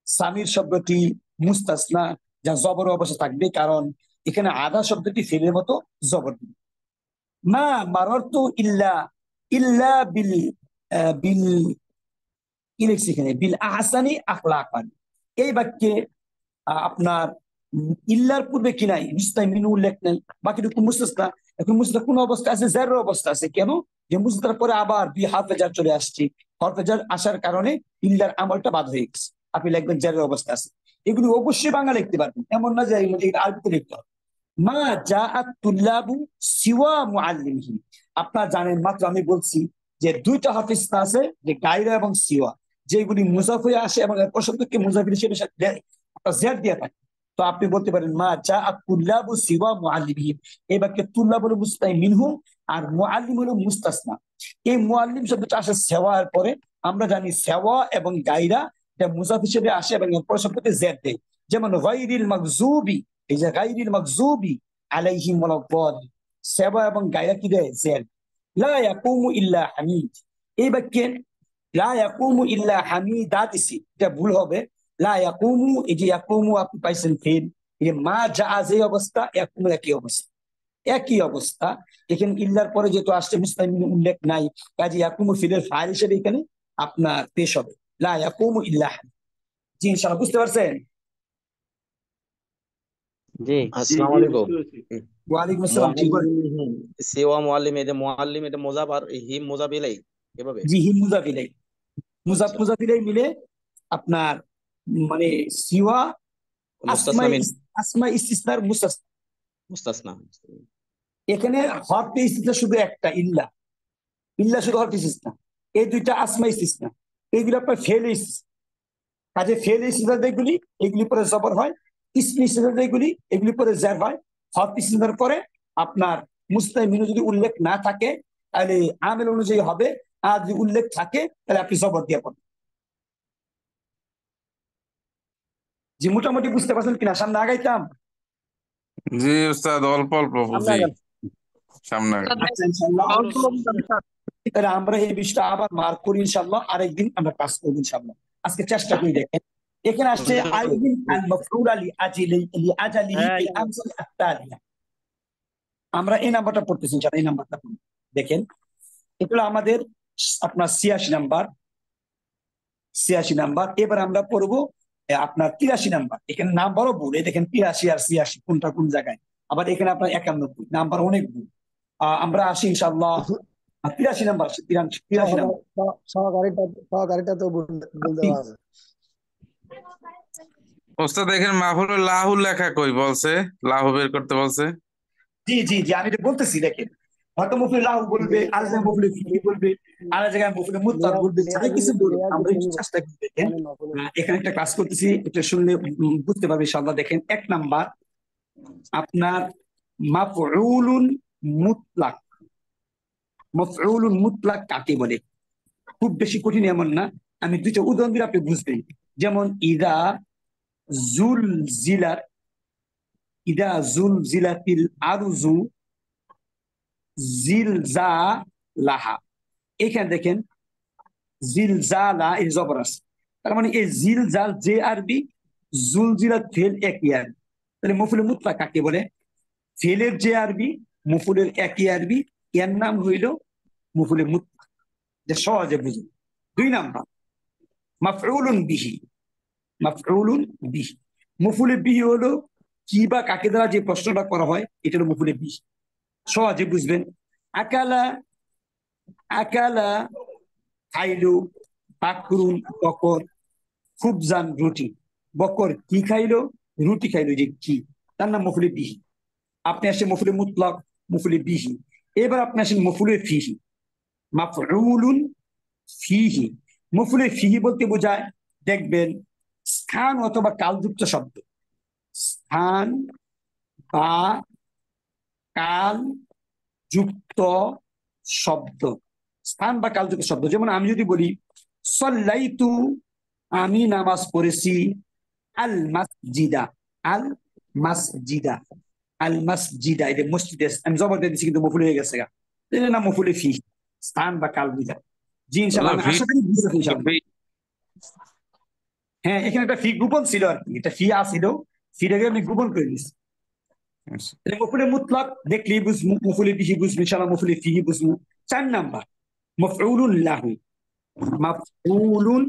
সামির শব্দটি মুস্তাসনা, যা জবর অবস্থা থাকবে, কারণ এখানে আদা শব্দটি ফিলের মতো জবর। মা মারারতু ইল্লা ইল্লা বিল বিল কি লিখছি এখানে, বিল আহসানি আখলাকান। এই বাক্যে আপনার ইল্লার পূর্বে কি নাই, মুস্তামিনু উল্লেখ নাই, বাকিটুকু মুস্তাসনা। এখন মুস্তাসনা কোন অবস্থা আছে, জারের অবস্থা আছে। কেন? যে মুস্তাসনার পরে আবার বি হারফে জার চলে আসছে, হরফে জার আসার কারণে ইল্লার আমলটা বাদ হয়ে গেছে। আপনি লিখবেন জারের অবস্থা আছে। এগুলি অবশ্যই বাংলা লিখতে পারবেন, এমন না যে আরবিতে লিখতে হবে। মা জাআত তুল্লাবু সিওয়া মুআল্লিমিহিম, আপনারা জানেন, মাত্র আমি বলছি যে 2টা হাফিজ আছে, যে গায়রা এবং সিওয়া, যেগুলি মুজাফ হয়ে আসে এবং এরপর শব্দকে মুজাফির হিসেবে জেড দিয়ে থাকে। তো আপনি বলতে পারেন মা জাআত তুল্লাবু সিওয়া মুআল্লিমিহিম, এই বাক্যে তুল্লাব হলো মুস্তাই মিনহুম আর মুআল্লিম হলো মুস্তাসনা। এই মুআল্লিম শব্দটা আসে সেওয়ার পরে। আমরা জানি সেওয়া এবং গায়রা এটা মুজাফ হিসেবে আসে এবং এরপর শব্দকে জেড দেয়। যেমন গায়রিল মাগজুবি, এই যে গায়রিল মাগজুবি আলাইহিম ওয়ালাদ-দাল্লিন, সেবা এবং গায়রা কি দেয়, জেড। লা ইয়াকুমু ইল্লা হামিদ, এই বাক্যে লা ইয়াকুমু ইল্লা হামিদা দিছি, এটা ভুল হবে। লা ইয়াকুমু, এই যে ইয়াকুমু আপনি পাইছেন ফেল, এই যে মা জাআ যে অবস্থা, ইয়াকুমু একই অবস্থা, একই অবস্থা। এখানে ইল্লার পরে যেহেতু আসছে মুস্তামিন উল্লেখ নাই, কাজে ইয়াকুমু ফিলের ফাইল হিসেবে এখানে আপনার পেশ হবে লা ইয়াকুমু ইল্লা হামিদ। জি ইনশাআল্লাহ বুঝতে পারছেন? জি আসসালামু আলাইকুম। ওয়ালাইকুম আসসালাম। ঠিক বলেন। সিওয়া মুআল্লিম, এই যে মুআল্লিম, এটা মুজাফ আর হিম মুজাফ ইলাই, এভাবে। জি হি মুজাফিলাই, আচ্ছা। মুজাফিলাই মিলে আপনার মানে সিওয়া মুস্তাসনা মিন আসমা ইস্তিসনার মুস্তাসনা। মুস্তাসনা। এখানে হরফে ইস্তিসনা শুধু একটা, ইল্লা, ইল্লা শুধু হরফে ইস্তিসনা। এই 2টা আসমা ইস্তিসনা, এইগুলো আপনার ফেল ইস্তিসনা। কাজে ফেল ইস্তিসনা যেগুলি, এগুলি পরে জবর হয়। ইসমি ইস্তিসনা যেগুলি, এগুলি পরে জার হয়। হরফ ইস্তিসনার পরে আপনার মুস্তামিন যদি উল্লেখ না থাকে তাহলে আমেল অনুযায়ী হবে, আর যদি উল্লেখ থাকে তাহলে আপনি জবর দিয়ে পড়বেন। যে মোটামুটি বুঝতে পারছেন কিনা? সামনে আগাইতাম। জি উস্তাদ, অল্প অল্প বুঝি সামনে। আচ্ছা ইনশাআল্লাহ, তাহলে আমরা এই বিষয়টা আবার মার্ক করি ইনশাআল্লাহ, আরেকদিন আমরা ক্লাস করবো ইনশাআল্লাহ। আজকে চেষ্টা করি। দেখেন এখানে আসছে আইদিন আল মাফউল লি আজালিহি ফিল আমসাল আত-তালিয়া। আমরা এই নাম্বারটা পড়তেছি ইনশাআল্লাহ, এই নাম্বারটা দেখেন। এগুলো আমাদের আপনার 86 নাম্বার, 86 নাম্বার। এবার আমরা পড়বো আপনার 83 নাম্বার। এখানে নাম্বারও ভুল, এই দেখেন 83 আর 86 কোনটা কোন জায়গায়। আবার এখানে আপনার 91 নাম্বার, অনেক ভুল। আমরা আসি ইনশাআল্লাহ 83 নাম্বার, 83 নাম্বার। সহকারীটা তো ভুল দেওয়া আছে। উস্তাদ এখানে মাহফুল লাহু লেখা কই বলছে, লাহু বের করতে বলছে। জি জি জি, আমি এটা বলতেছি। দেখেন হয়তো মুফলি লাহু বলবে, আর জায়গায় মুফলি ফি বলবে, আর জায়গায় মুফলি মুতলাক বলবে, যাই কিছু বলবে। আমরা একটু চেষ্টা করি। দেখেন এখানে একটা ক্লাস করতেছি, এটা শুনলে বুঝতে পারবে ইনশাআল্লাহ। দেখেন 1 নাম্বার আপনার মাফউলুন মুতলাক। মাফউলুন মুতলাক কাকে বলে? খুব বেশি কঠিন এমন না, আমি 2টা উদাহরণ দিলে আপনি বুঝবেন। যেমন ইদা জুলজিলাত, ইদা জুলজিলাতিল আরজু জিলজালাহা। এখানে দেখেন জিলজালা এর জবর আছে, তার মানে এই জিলজাল যে আরবি, জুলজিলাত ফেল একই আরবি। তাহলে মফুলে মুতলাক কাকে বলে? ফেলের যে আরবি, মফুলের একই আরবি, এর নাম হইল মফুলে মুতলাক। যে সহজে বুঝুন। 2 নাম্বার মাফউলুন বিহি, মাফউলুন বিহি। মফুলে বিহি হলো কি বা কাকে দ্বারা যে প্রশ্নটা করা হয়, এটা হলো মফুলে বিহি। সহজে বুঝবেন। আকালা, আকালা খাইলো, বাকরুন বকর, খুবজান রুটি। বকর কি খাইলো? রুটি খাইলো, যে কি, তার নাম মফুলে বিহি। আপনি আসেন মফুলে মুতলাক, মফুলে বিহি। এবার আপনি আসেন মফুলে ফিহি। মাফউলুন ফিহি, মফউলে ফিহি বলতে বোঝায় দেখবেন স্থান অথবা কালযুক্ত শব্দ, স্থান বা কাল যুক্ত শব্দ, স্থান বা কালযুক্ত শব্দ। যেমন আমি যদি বলি সাল্লাইতু, আমি নামাজ পড়েছি, আল মাসজিদা, আল মাসজিদা, আল মাসজিদা, এটা মসজিদে আমি জবর দিয়ে দিচ্ছি কিন্তু মফুল হয়ে গেছে গা, এটা না মফুলে ফি, স্থান বা কাল বুঝায়। জি ইনশাআল্লাহ আমি আশা করি বুঝতে ইনশাআল্লাহ। হ্যাঁ এখানে একটা ফি গোপন ছিল আর কি, এটা ফি আসিল, ফিটাকে আমি গোপন করে দিচ্ছি। মফুলে মুতলাক দেখলি বুঝবো, মফুলে বিহি বুঝবো ইনশাআল্লাহ, মফুলে ফিহি বুঝবো। 4 নাম্বার মফউলুন লাহু, মাফউলুন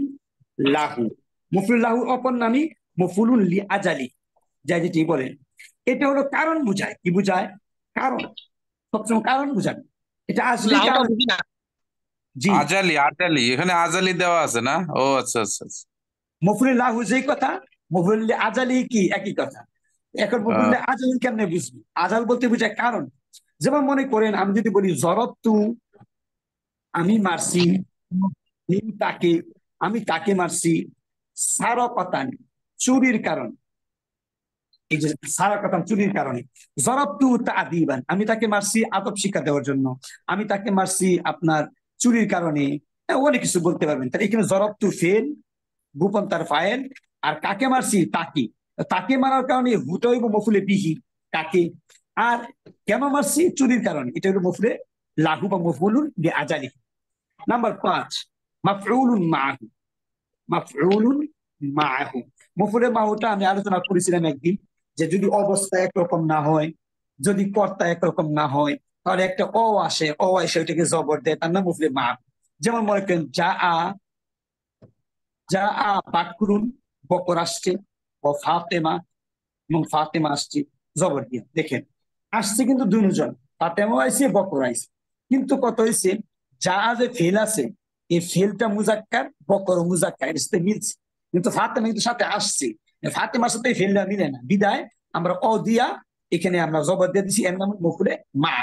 লাহু, মফউলুন লাহু অপর নামই মফউলুন লি আজালি, যা যেটি বলেন, এটা হলো কারণ বুঝায়। কি বুঝায়? কারণ, সবসময় কারণ বুঝায়। এটা আসলে কারণ। জি আজালি, আজালি এখানে আজালি দেওয়া আছে না? ও আচ্ছা আচ্ছা আচ্ছা। মফউলুন লাহু যেই কথা, মফউলুন লি আজালি কি একই কথা। এখন মফউলুন লি আজালি কেমনে বুঝবি? আজাল বলতে বুঝায় কারণ। যেমন মনে করেন আমি যদি বলি জরবতু, আমি মারছি তাকে, আমি তাকে মারছি, সারকাতান চুরির কারণ, এই যে সারাকাতান চুরির কারণে, জরাবতু তাদিবান আমি তাকে মারছি আদব শিক্ষা দেওয়ার জন্য, আমি তাকে মারছি আপনার চুরির কারণে, অনেক কিছু বলতে পারবেন। তাহলে এখানে জরাবতু ফেল, গোপন তার ফাইল, আর কাকে মারছি তাকে, তাকে মারার কারণে হুটা হইব মফুলে বিহি কাকে, আর কেন মারছি চুরির কারণে, এটা হলো মফুলে লাহু বা মফুলুন আজালি। নাম্বার 5 মাফউলুন মাহু, মাফউলুন মাহু, মফুলে মাহুটা আমি আলোচনা করেছিলাম একদিন, যে যদি অবস্থা একরকম না হয়, যদি কর্তা একরকম না হয়, তাহলে একটা অ আসে, অ এসে ওইটাকে জবর দেয়, তার নাম মফুলে মাহু। যেমন মনে করেন যা আ বাকরুন, বকর আসছে, ও ফাতেমা, এবং ফাতেমা আসছে জবর দিয়ে। দেখেন আসছে কিন্তু দুজন, ফাতেমাও আইছে বকর আইছে, কিন্তু কত হয়েছে যা যে ফেল আছে, এই ফেলটা মুজাক্কার, বকর মুজাক্কার, এর সাথে মিলছে, কিন্তু ফাতেমা কিন্তু সাথে আসছে, ফাতেমার সাথে এই ফেলটা মিলে না, বিদায় আমরা অ দিয়া এখানে আমরা জবর দিয়ে দিচ্ছি, এর নাম মফুলে মা।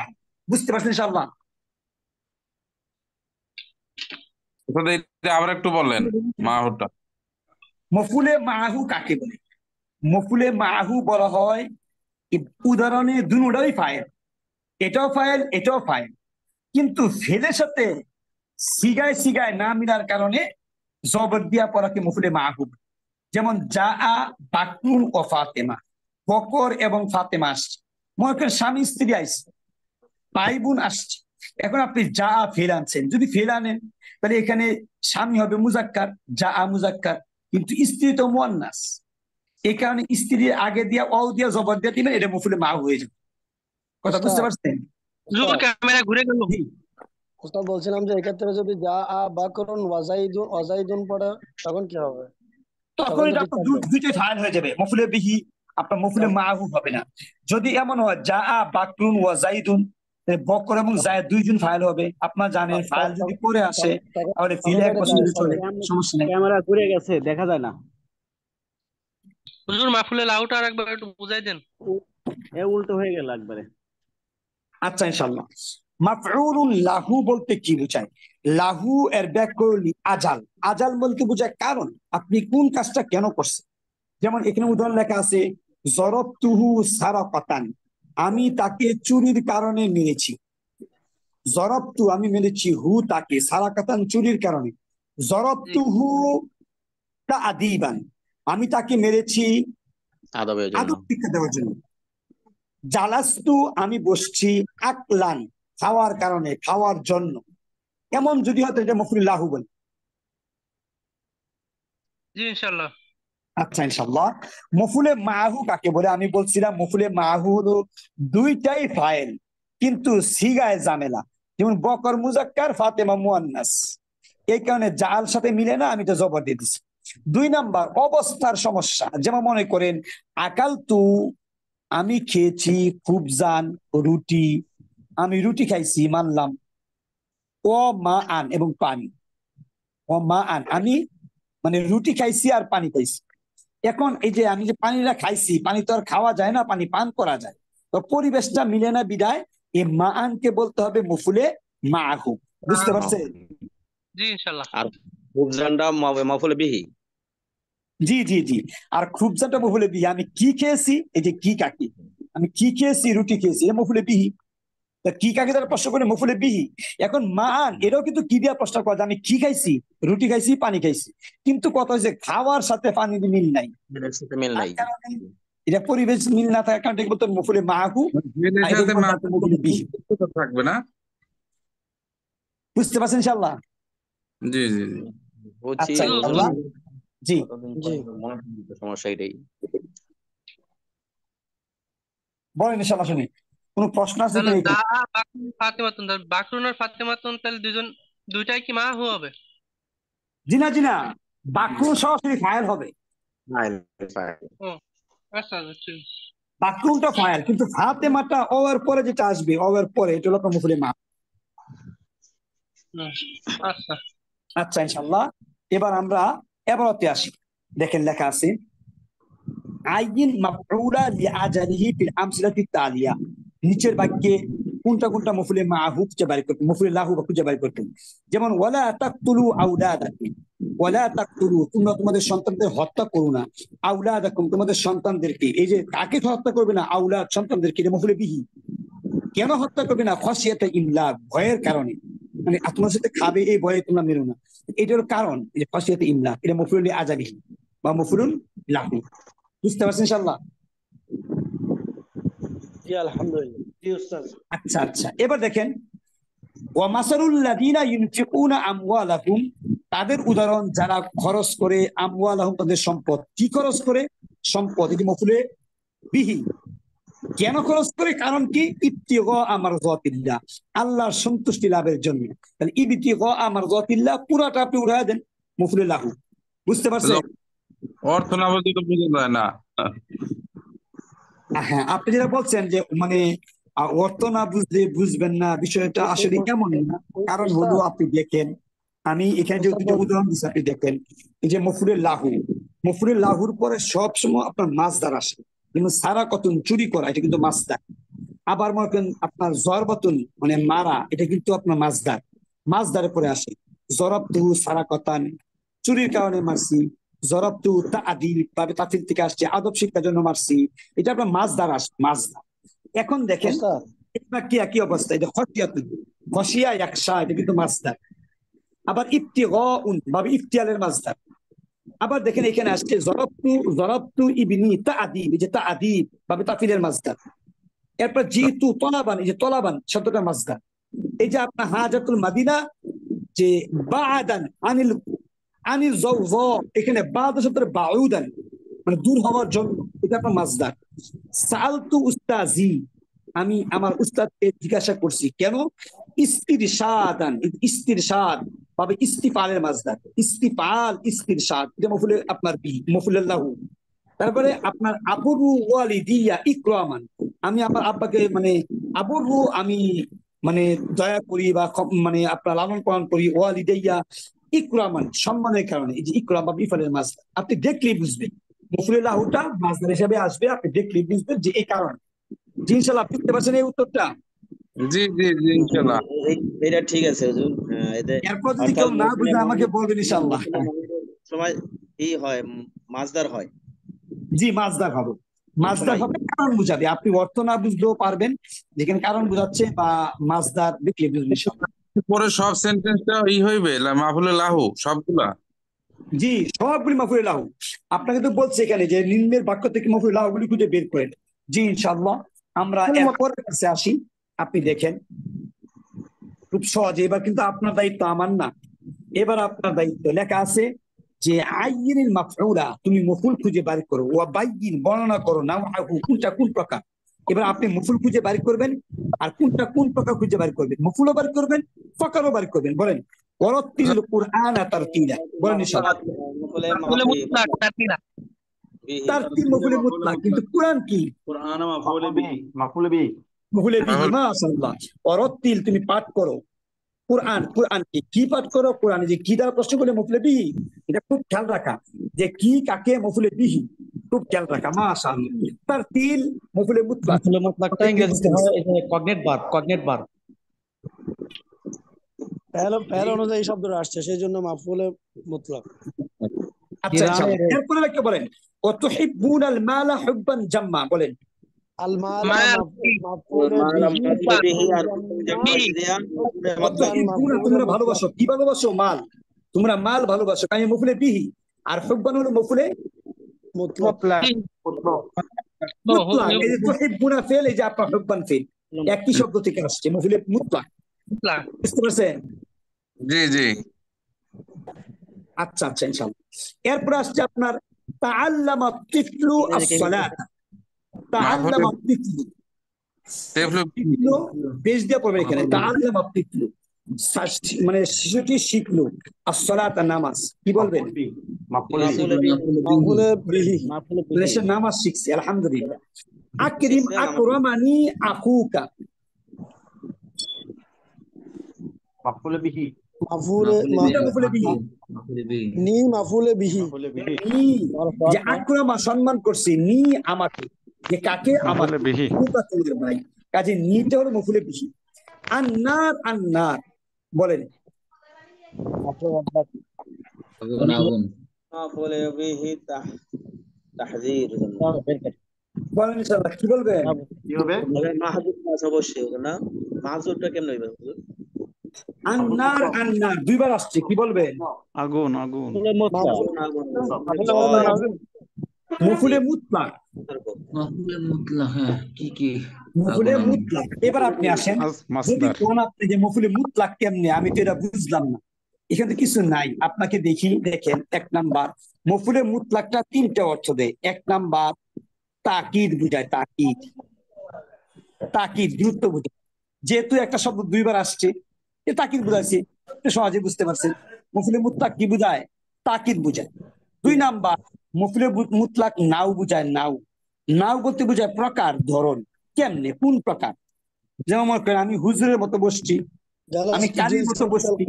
বুঝতে পারছেন ইনশাআল্লাহ? এটা আবার একটু বলেন মাহুটা। মফুলে মাহু কাকে বলে? মফুলে মাহু বলা হয় উদাহরণে দুটোই ফাইল, এটাও ফাইল এটাও ফাইল, কিন্তু ফেলের সাথে সিগায় সিগায় না মিলার কারণে জবর দিয়া পড়াকে মফুলে মাহবুব। যেমন যা আ বাকরুন ও ফাতেমা, বকর এবং ফাতেমা আসছে, মনে করেন স্বামী স্ত্রী আসছে, ভাই বোন আসছে, এখন আপনি যা আ ফেল আনছেন, যদি ফেল আনেন তাহলে এখানে স্বামী হবে মুজাক্কার, যা আ মুজাক্কার, কিন্তু স্ত্রী তো মুয়ান্নাস, এই কারণে স্ত্রীর আগে দিয়া অ দিয়া জবর দিয়ে দিবেন, এটা মফুলে মাহু হয়ে যাবে। কথা বুঝতে পারছেন? ক্যামেরা ঘুরে গেল। ওস্তাদ বলছিলাম যে এক্ষেত্রে যদি যা আ বাকরুন ওয়াজাইদুন ওয়াজাইদুন পড়ে তখন কি হবে? তখন এটা আপনার দুইটাই ফাইল হয়ে যাবে, মফুলে বিহি আপনার মফুলে মাহু হবে না। যদি এমন হয় যা আ বাকরুন ওয়া জাইদুন, বকর এবং জায়েদ দুইজন ফাইল হবে। আপনার জানেন ফাইল যদি পরে আসে তাহলে ফিল এক বছর চলে, সমস্যা নেই। ক্যামেরা ঘুরে গেছে, দেখা যায় না। হুজুর মাহফিলে লাউটা আর একবার একটু বুঝাই দেন। এ উল্টো হয়ে গেল একবারে। আচ্ছা ইনশাআল্লাহ, মাফউলুন লাহু বলতে কি বোঝায়? লাহু এর ব্যাকরণ আজাল, আজাল বলতে বোঝায় কারণ, আপনি কোন কাজটা কেন করছেন। যেমন এখানে উদাহরণ লেখা আছে জরবতুহু সারাকাতান, আমি তাকে চুরির কারণে মেরেছি। জরবতু আমি মেরেছি হু তাকে, সারাকাতান চুরির কারণে। জরবতুহু তাদিবান আমি তাকে মেরেছি আদবের জন্য। আদব শিক্ষা দেওয়ার জন্য। জালাস্তু আমি বসছি, আকলান খাওয়ার কারণে, খাওয়ার জন্য। এমন যদি হতো এটা মফুল লাহু বলে। জি ইনশাআল্লাহ। আচ্ছা ইনশাআল্লাহ, মফুলে মাহু কাকে বলে? আমি বলছিলাম মফুলে মাহু হলো দুইটাই ফাইল, কিন্তু সিগায় ঝামেলা। যেমন বকর মুজাক্কার, ফাতেমা মুয়ান্নাস, এই কারণে জাল সাথে মিলে না, আমি তো জবর দিয়ে দিচ্ছি। 2 নাম্বার অবস্থার সমস্যা, যেমন মনে করেন আকাল তু আমি খেয়েছি, খুবজান রুটি, আমি রুটি খাইছি মানলাম, ও মা আন এবং পানি, ও মা আন আমি মানে রুটি খাইছি আর পানি খাইছি। এখন এই যে আমি যে পানিটা খাইছি, পানি তো আর খাওয়া যায় না, পানি পান করা যায়, তো পরিবেশটা মিলে না, বিদায় এই মা আনকে বলতে হবে মফুলে মাহু। বুঝতে পারছেন? জি ইনশাল্লাহ। আর খুবজানটা মাফুলে বিহি। জি জি জি। আর খুবজাটা মফুলে বিহি। আমি কি খেয়েছি, এই যে কি কাকি, আমি কি খেয়েছি, রুটি খেয়েছি, এটা মফুলে বিহি। তা কি কাকে তারা প্রশ্ন করে মফুলে বিহি। এখন মান এটাও কিন্তু কি দিয়া প্রশ্ন করে যে আমি কি খাইছি, রুটি খাইছি, পানি খাইছি, কিন্তু কথা হচ্ছে খাওয়ার সাথে পানির মিল নাই। এটার সাথে মিল তার নাই। কারণে এটা পরিবেশ মিল না থাকার কারণে এটাকে বলতে মফুলে মাহু, এর আর সাথে এটাকে বলতে মফুলে বিহি। থাকবে না। বুঝতে পারছেন ইনশাআল্লাহ? জি জি জি। বুঝছি। আচ্ছা ইনশাআল্লাহ। জি জি। সমস্যা এটাই। বলেন ইনশাআল্লাহ, শুনি কোন প্রশ্ন আছে তাহলে কি? দা বাকরুন ফাতেমাতুন, বাকরুন আর ফাতেমাতুন তাহলে দুইটাই কি মাহু হবে? জি না জি না, বাক্য সরাসরি ফাইল হবে। ও আচ্ছা আচ্ছা ঠিক। বাথরুমটা ফায়ার, কিন্তু ফাতেমাটা ওর পরে যেটা আসবে, ওর পরে এটা হলো মফুলে মা। হুম, আচ্ছা। আচ্ছা ইনশাআল্লাহ। এবার আমরা এবারতে আসি। দেখেন লেখা আছে আইন মাফউলা লিআজালিহি ফিল আমসিলাতি তালিয়া। নিচের বাক্যে কোনটা কোনটা মফুলে মাহু খুঁজে বের করতে, মফুলে লাহু খুঁজে বের করতে। যেমন ওয়ালা তাকতুলু আওলাদাকুম, ওয়ালা তাকতুলু, তোমরা তোমাদের সন্তানদের হত্যা করো না, আওলাদাকুম, তোমাদের সন্তানদেরকে। এই যে কাকে হত্যা করবে না, আওলাদ সন্তানদেরকে, এটা মফুলে বিহি। কেন হত্যা করবে না? খসিয়াতে ইমলাক, ভয়ের কারণে, মানে তোমার সাথে খাবে এই ভয়ে তোমরা মেরো না, এটার কারণ এই যে খসিয়াতে ইমলাক, এটা মফুল আজালি বা মফুলুন লাহু। বুঝতে পারছেন ইনশাআল্লাহ? জি আলহামদুলিল্লাহ। জি উস্তাদ। আচ্ছা আচ্ছা, এবার দেখেন ওয়া মাসালুল্লাযীনা ইউনফিকুনা আমওয়ালাহুম, তাদের উদাহরণ যারা খরচ করে, আমওয়ালাহুম তাদের সম্পদ, কি খরচ করে? সম্পদ, এটি মফুলে বিহি। কেন খরচ করে? কারণ কি? ইবতিগা আমার যাতিল্লাহ, আল্লাহর সন্তুষ্টি লাভের জন্য। তাহলে ইবতিগা আমার যাতিল্লাহ পুরাটা আপনি উড়ায় দেন মফুলে লাহু। বুঝতে পারছেন? অর্থ না বলতে তো বোঝা যায় না। হ্যাঁ, আপনি যেটা বলছেন যে মানে অর্থ না বুঝলে বুঝবেন না, বিষয়টা আসলে এমন না। কারণ হলো উস্তাদ, আপনি দেখেন, আমি এখানে যে উস্তাদ দুটো উদাহরণ দিচ্ছি, আপনি দেখেন এই যে মফুলে লাহু, মফুলে লাহুর পরে সবসময় আপনার মাছদার আসে। কিন্তু সারা কতন, চুরি করা, এটা কিন্তু মাছদার। আবার মনে করেন আপনার জরবাতুন, মানে মারা, এটা কিন্তু আপনার মাছদার, মাছদারের পরে আসে। জরাবতু সারাকতান, চুরির কারণে মারছি। জরাবতু তাআদিল, ভাবে তাফসীর থেকে আসছে, আদব শিক্ষার জন্য মারছি। এটা আপনার মাছদার আসে, মাছদার। এখন দেখেন উস্তাদ। এটা কি একই অবস্থা, এটা খসিয়াতুন, খসিয়া ইয়াকশা, এটা কিন্তু মাছদার। আবার ইবতিগাউন ভাবে ইফতিয়ালের মাছদার। আবার দেখেন এখানে আসছে জরাবতু, জরাবতু ইবনি তাআদিব, এই যে তাআদিব ভাবে তাফসীরের মাছদার। এরপর জিতু তলাবান, এই যে তলাবান শব্দটা মাসদার। এই যে আপনার হাজাতুল মাদিনা, যে বাআদান আনিল, আনিল যাওয, এখানে বাদ শব্দের বাউদান, মানে দূর হওয়ার জন্য, এটা আপনার মাসদার। সাআলতু উস্তাজি, আমি আমার উস্তাদকে জিজ্ঞাসা করছি, কেন? ইস্তিরশাদান, ইস্তিরশাদ ভাবে ইস্তিফালের মাসদার, ইস্তিফাল ইস্তিরশাদ, এটা মফুলে আপনার বি, মফুলে লাহু। তারপরে আপনার আবুরু ওয়ালিদিয়া ইকরামান, আমি আমার আব্বাকে মানে আবুরু, আমি মানে দয়া করি বা মানে আপনার লালন পালন করি, ওয়ালিদাইয়া ইকরামান, সম্মানের কারণে। এই যে ইকরাম বা বিফলের মাছ, আপনি দেখলেই বুঝবেন মফুলে লাহুটা মাছদার হিসাবে আসবে, আপনি দেখলেই বুঝবেন যে এই কারণ। জি ইনশাআল্লাহ, আপনি বুঝতে পারছেন এই উত্তরটা? জি জি জি ইনশাল্লাহ। এটা ঠিক আছে হুজুর। এতে এরপর যদি অর্থাৎ কেউ না বুঝে আমাকে বলবেন ইনশাআল্লাহ। সময় ই হয়, মাছদার হয়। জি মাছদার হবে, মাছদার হবে, কারণ বুঝাবে। আপনি অর্থ না বুঝলেও পারবেন, যেখানে কারণ বুঝাচ্ছে বা মাছদার দেখলে বুঝবেন ইনশাআল্লাহ। পরে সব সেন্টেন্সটা হইবে মাহফুলে লাহু সবগুলা। জি, সবগুলি মাফুলে লাহু। আপনাকে তো বলছে এখানে যে নিম্নের বাক্য থেকে মাফুলে লাহুগুলি খুঁজে বের করেন। জি ইনশাআল্লাহ, আমরা এরপর কাছে আসি। আপনি দেখেন খুব সহজে, এবার কিন্তু আপনার দায়িত্ব, আমার না। এবার আপনার দায়িত্ব, লেখা আছে যে আইয়িনিল মাফউলা, তুমি মফুল খুঁজে বের করো, ওয়া বাইয়িন, বর্ণনা করো, না কোনটা কোন প্রকার। এবার আপনি মফুল খুঁজে বের করবেন, আর কোনটা কোন প্রকার খুঁজে বের করবেন, মফুলও বের করবেন, প্রকারও বের করবেন। বলেন ওয়ারাত্তিল কুরআন তারতিলা, বলেন ইনশাআল্লাহ। মাফুলে মুতলাক তারতিলা। তারতিল মফুলে মুতলাক, কিন্তু কোরআন কি? কুরআন মাফউলে বিহি। মফুলে বিহি, মাশাআল্লাহ। ওয়ারাত্তিল, তুমি পাঠ করো কোরআন। কোরআন কি? কি পাঠ করো? কোরআন। যে কি দ্বারা প্রশ্ন করলে মফুলে বিহি, এটা খুব খেয়াল রাখা, যে কি কাকে মফুলে বিহি, খুব খেয়াল রাখা। মাশাআল্লাহ। তারতিল মফুলে মুতলাক, মুতলাকটা ইংরেজিতে হয় এই যে cognate verb, cognate verb. Fail অনুযায়ী শব্দটা আসছে সেই জন্য মাফউলে মুতলাক। আচ্ছা ইনশাআল্লাহ। এরপরে একটা বলেন ওয়াতুহিব্বুনাল মালা হুব্বান জাম্মা, বলেন আল মালা মাল মাফউলে মালাম বিহি মাফুলে বিহি আর জাম্মা দিয়া ওয়াতুহিব্বুনা, মাফউলে তোমরা মুতলাক। ভালোবাসো, কি ভালোবাসো? মাল। তোমরা মাল ভালোবাসো, আমি মফুলে বিহি, আর হুব্বান হলো মফুলে মুতলাক। মুতলাক। এই যে তুহিব্বুনা ফেল, এই যে আপনার হুব্বান ফেল, একই শব্দ থেকে আসছে, মফুলে মুতলাক। বুঝতে পারছেন? জি জি। আচ্ছা আচ্ছা ইনশাআল্লাহ। এরপর আসছে আপনার তাআল্লামা তিফলু আস-সালাত। তাআল্লামা তিফলু, তেফলু তিফলু বেশ দিয়ে পড়বে এখানে, তাআল্লামা তিফলু, মানে শিশুটি শিখলো আস-সালাত, নামাজ। কি বলবেন? মাফউলে বিহি। সে নামাজ শিখছে, আলহামদুলিল্লাহ। আকরিম আকরামানি আখুকা, মাফউলে এটা মফুলে বিহি। নি মাফউলে বিহি। নি, যে আকরামা সম্মান করছে, নি আমাকে, যে কাকে? আমাকে। আখুকা তোমার ভাই, কাজে নিটা হলো মফুলে বিহি। আন্নার আন্নার, বলেন মাফুলে বিহি তাহযীর। বলেন ইনশাআল্লাহ, কি বলবেন? মাহযুর আছে অবশ্যই না, মাহযুরটা কেমন হইবে হুজুর? আন্নার আন্নার দুইবার আসছে, কি বলবেন? আগুন আগুন মফুলে মুতলাক, হ্যাঁ কি মফুলে মুতলাক। এবার আপনি আসেন, যদি কোন আপনি যে মফুলে মুতলাক কেমনে, আমি তো এটা বুঝলাম না, এখানে কিছু নাই। আপনাকে দেখি, দেখেন, এক নাম্বার মফুলে মুতলাকটা তিনটা অর্থ দেয়। এক নাম্বার তাকিদ বুঝায়, তাকিদ, তাকিদ গুরুত্ব বুঝায়। যেহেতু একটা শব্দ দুইবার আসছে, এ তাকিদ বুঝাইছে, সহজে বুঝতে পারছেন। মফুলে মুতলাক কি বুঝায়? তাকিদ বুঝায়। দুই নাম্বার মফুলে মুতলাক নাও বুঝায়, নাও। নাও বলতে বুঝায় প্রকার, ধরন, কেমনে, কোন প্রকার। যেমন মনে করেন আমি হুজুরের মতো বসছি, আমি কারির মতো বসছি,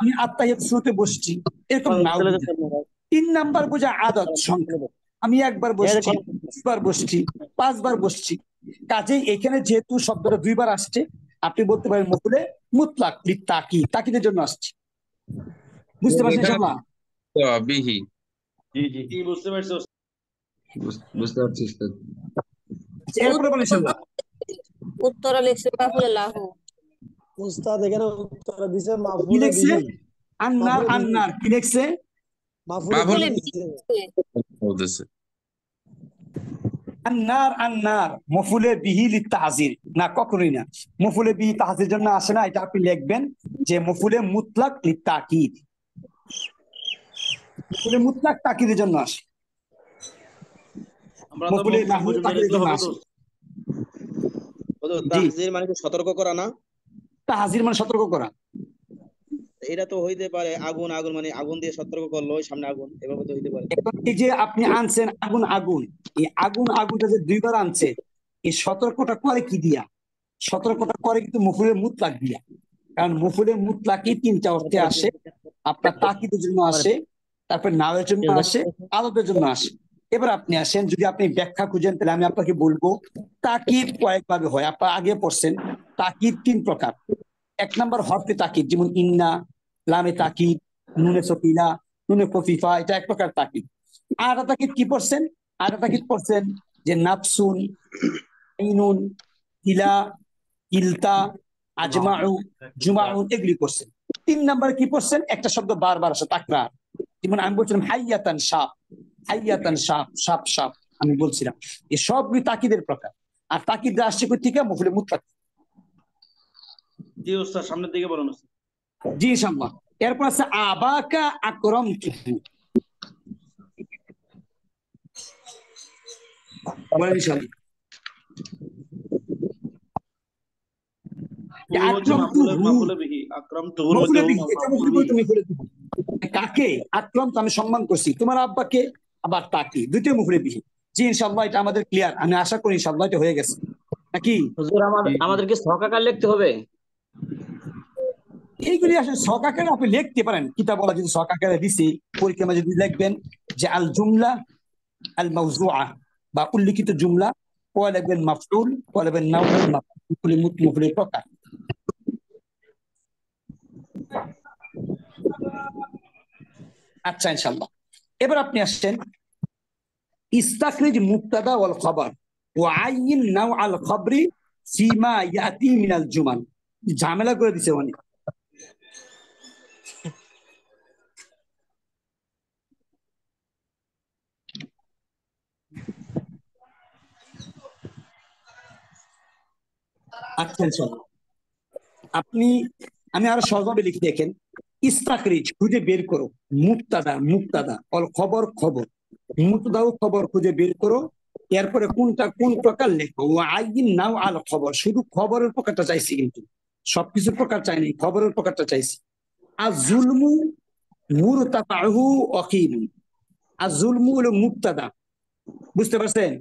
আমি আত্মাহিয়াত শুরুতে বসছি, এরকম নাও বুঝায়। তিন নাম্বার বোঝায় আদত, সংখ্যা। আমি একবার বসছি, দুবার বসছি, পাঁচবার বসছি। কাজেই এখানে যেহেতু শব্দটা দুইবার আসছে, আপনি বলতে পারেন মফুলে মুতলাক লিত্তাকিদ, তাকিদের জন্য আসছে। বুঝতে পারছেন ইনশাআল্লাহ? বিহি। কি বুঝতে পারছো? বুঝতে পারছি উস্তাদ। এরপরে বলেন ইনশাআল্লাহ। উত্তর লিখছে মাফুলে লাহু। উস্তাদ এখানে উত্তর দিছে কি মাফউলে লিখছে? বিহি। আন্নার আন্নার কি লিখছে? মাফউলে বিহি। বলতেছে আন্নার আন্নার মফুলে বিহি লিত্তাহযীর, না, কখনোই না। মফুলে বিহি তাহযীর জন্য আসে না, এটা আপনি লিখবেন যে মফুলে মুতলাক লিত্তাকিদ। মফুলে মুতলাক তাকিদের জন্য আসে, মফুলে লাহু তাকিদের জন্য আসে। তাহযীর মানে কি সতর্ক করা না? তাহযীর মানে সতর্ক করা। এটা তো হইতে পারে আগুন, আগুন মানে আগুন দিয়ে সতর্ক করলো, ওই সামনে আগুন, এভাবে তো হইতে পারে। এখন এই যে আপনি আনছেন আগুন আগুন, এই আগুন আগুনটা যে দুইবার আনছে, এই সতর্কটা করে কি দিয়া? সতর্কটা করে কিন্তু মফুলে মুতলাক দিয়া। কারণ মফুলে মুতলাকই তিনটা অর্থে আসে, আপনার তাকিদের জন্য আসে, তারপর নাওয়ের জন্য আসে, আদতের জন্য আসে। এবার আপনি আসেন, যদি আপনি ব্যাখ্যা খুঁজেন তাহলে আমি আপনাকে বলবো তাকিদ কয়েকভাবে হয়। আপনার আগে পড়ছেন তাকিদ তিন প্রকার। এক নাম্বার হরফে তাকিদ, যেমন ইন্না, লামে তাকিদ, নুনে সকিলা, নুনে কফিফা, এটা এক প্রকার তাকিদ। আর একটা তাকিদ কি পড়ছেন? আর একটা তাকিদ পড়ছেন যে নাফসুন, আইনুন, ইলা, ইলতা, আজমাউ, জুমাউ, এগুলি পড়ছেন। তিন নাম্বার কি পড়ছেন? একটা শব্দ বারবার আসে, তাকরার। যেমন আমি বলছিলাম হাইয়াতান সাপ, হাইয়াতান সাপ, সাপ সাপ, আমি বলছিলাম। এই সবগুলি তাকিদের প্রকার। আর তাকিদ আসছে কই থেকে? মফুলে মুতলাক। জি ওস্তাদ, সামনের দিকে বলুন। জি ইনশাআল্লাহ। এরপর আছে আবাকা আকরামতুহু, বলেন ইনশাআল্লাহ। কাকে আক্রান্ত আমি সম্মান করছি? তোমার আব্বাকে, আবার তাকে, দুইটাই মুফরে বিহি। জি ইনশাআল্লাহ, এটা আমাদের ক্লিয়ার। আমি আশা করি ইনশাআল্লাহ এটা হয়ে গেছে নাকি? হুজুর আমাদেরকে ছকাকার লিখতে হবে? এইগুলি আসলে ছকাকারে আপনি লিখতে পারেন, কিতাবওয়ালা যদি ছকাকারে দিছি, পরীক্ষা যদি লিখবেন যে আল জুমলা আল মাওজুআ, বা উল্লিখিত জুমলা, পরে লিখবেন মাফউল, পরে লিখবেন নাউন, মুফরে প্রকার। আচ্ছা ইনশাআল্লাহ। এবার আপনি আসছেন ইস্তাখরিজ মুবতাদা ওয়াল খবর ওয়া আইয়িন নাও আল খবরি ফিমা ইয়াতি মিনাল জুমাল। ঝামেলা করে দিছে অনেক। আচ্ছা ইনশাআল্লাহ। আমি আরো সহজভাবে লিখে দেখেন, ইস্তাখরিজ খুঁজে বের করো, মুবতাদা মুবতাদা অল খবর খবর, মুবতাদা ও খবর খুঁজে বের করো, এরপরে কোনটা কোন প্রকার লেখো। ও আইন নাও আল খবর, শুধু খবরের প্রকারটা চাইছি, কিন্তু সবকিছুর প্রকার চাইনি, খবরের প্রকারটা চাইছি। আর জুলমু মুরতাফাহু ওয়াকিম। আর জুলমু হলো মুবতাদা, বুঝতে পারছেন?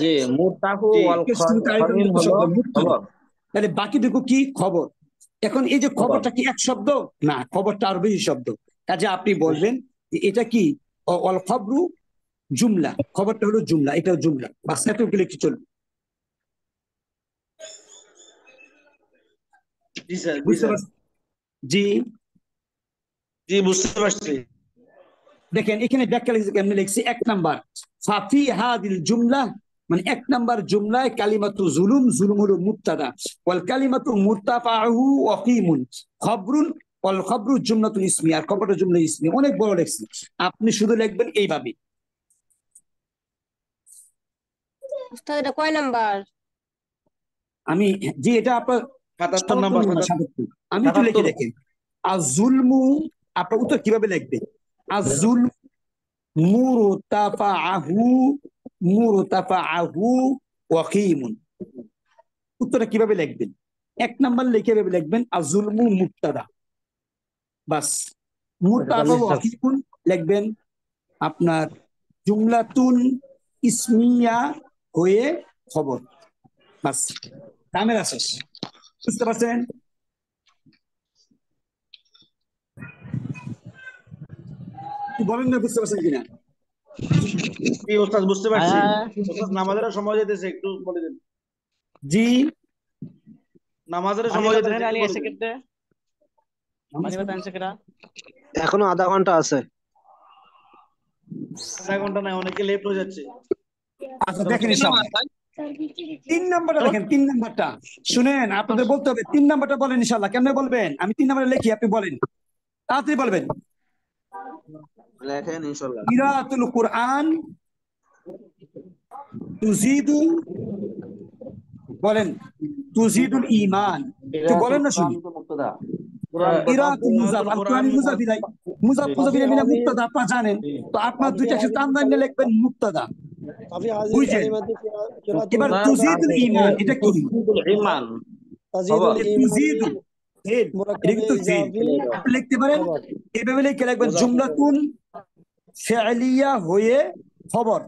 জি, মুরতাহু ওয়াল খমিম হলো শব্দ মুবতাদা, খবর। তাহলে বাকিটুকু কি? খবর। এখন এই যে খবর। খবরটা কি এক শব্দ? না, খবরটা আরো বেশি শব্দ। কাজে আপনি বলবেন যে এটা কি অল খবরু জুমলা, খবরটা হলো জুমলা, এটা জুমলা, বাস এতটুকু লিখে চলবে। জি স্যার, জি বুঝতে স্যার, পারছেন? জি জি বুঝতে পারছি। দেখেন এখানে ব্যাখ্যা লিখছি, কেমনে লিখছি? এক নাম্বার ফাফি হাদিল জুমলা, মানে এক নাম্বার জুমলায় কালিমাতু জুলুম, জুলুম হলো মুবতাদা, ওয়াল কালিমাতু মুরতাফাহু ওয়াকিমুন খবরুন, ওয়াল খবরু জুমলাতুল ইসমি, আর খবরটা জুমলা ইসমি। অনেক বড় লিখছি, আপনি শুধু লিখবেন এইভাবে। উস্তাদ এটা কয় নাম্বার? আমি যে এটা আপনার ৭৭ নাম্বার, ৭৭। আমি একটু লিখে ৭৭। দেখেন, আজুলমু, আপনার উত্তর কিভাবে লিখবে? আজুল মুরতাফাহু, মুরতাফাহু ওয়াকিমুন। উত্তরটা কিভাবে লিখবেন? এক নাম্বার লিখে লিখবেন আজুলমু মুবতাদা, বাস। মুরতাফাহু ওয়াকিমুন লিখবেন আপনার জুমলাতুন ইসমিয়া হয়ে খবর, বাস। কামের আসেস, বুঝতে পারছেন? বলেন না, বুঝতে পারছেন কিনা? জি ওস্তাদ বুঝতে পারছি। হ্যাঁ। ওস্তাদ নামাজের সময় যেতেছে, একটু বলে দিন। জি নামাজের সময় যেতেছে, একটু বলে দিন। এখনো আধা ঘন্টা আছে। আধা ঘন্টা নাই, অনেকে লেট হয়ে যাচ্ছে। আচ্ছা দেখেন ইনশাআল্লাহ। 3 নাম্বারটা দেখেন, 3 নাম্বারটা শুনেন, আপনাদের বলতে হবে। 3 নাম্বারটা বলেন ইনশাআল্লাহ। কেমনে বলবেন? আমি 3 নাম্বারে লিখি, আপনি বলেন, তাড়াতাড়ি বলবেন। লেখেন ইনশাআল্লাহ। কিরাআতুল কুরআন তুজিদু, বলেন তুজিদুল ঈমান, তো বলেন না শুনি। কিরাআতুল মুজাফ, আল কুরআনি মুজাফ ইলাই, মুজাফ ইলাই মুবতাদা, আপনারা জানেন। তো আপনার দুইটা একসাথে টান দিয়ে লিখবেন মুবতাদা, কাফি হাজির বুঝছেন? কালিমাতি কিরাতুল এবার তুজিদুল ঈমান, এটা কি? ঈমান তাজিদুল তুজিদু, ঈমানি এটা মুরাক্কাবে কিন্তু ইজাফি আপনি লিখতে পারেন খবর। এভাবে লিখে লিখবেন জুমলাতুন ফি'লিয়া হয়ে খবর,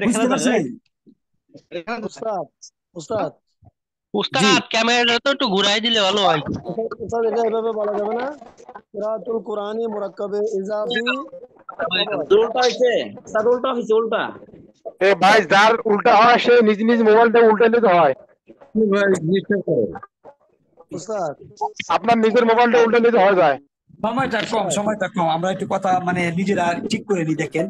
বুঝতে পারছেন? উস্তাদ উস্তাদ উস্তাদ ক্যামেরাটা তো একটু ঘুরাই দিলে ভালো হয়। উস্তাদ এটা এভাবে বলা যাবে না? কিরাতুল কুরআনি মুরাক্কাবে ইজাফি খবর। উল্টা হয়েছে স্যার, উল্টা হয়েছে, উল্টা। এ ভাই, যার উল্টা হয় সে নিজ নিজ মোবাইলটা উল্টাইলে তো হয়। উস্তাদ আপনার নিজের মোবাইলটা উল্টাইলে তো হয়ে যায়। সময়টা কম, আমরা একটু কথা মানে নিজেরা ঠিক করে নি। দেখেন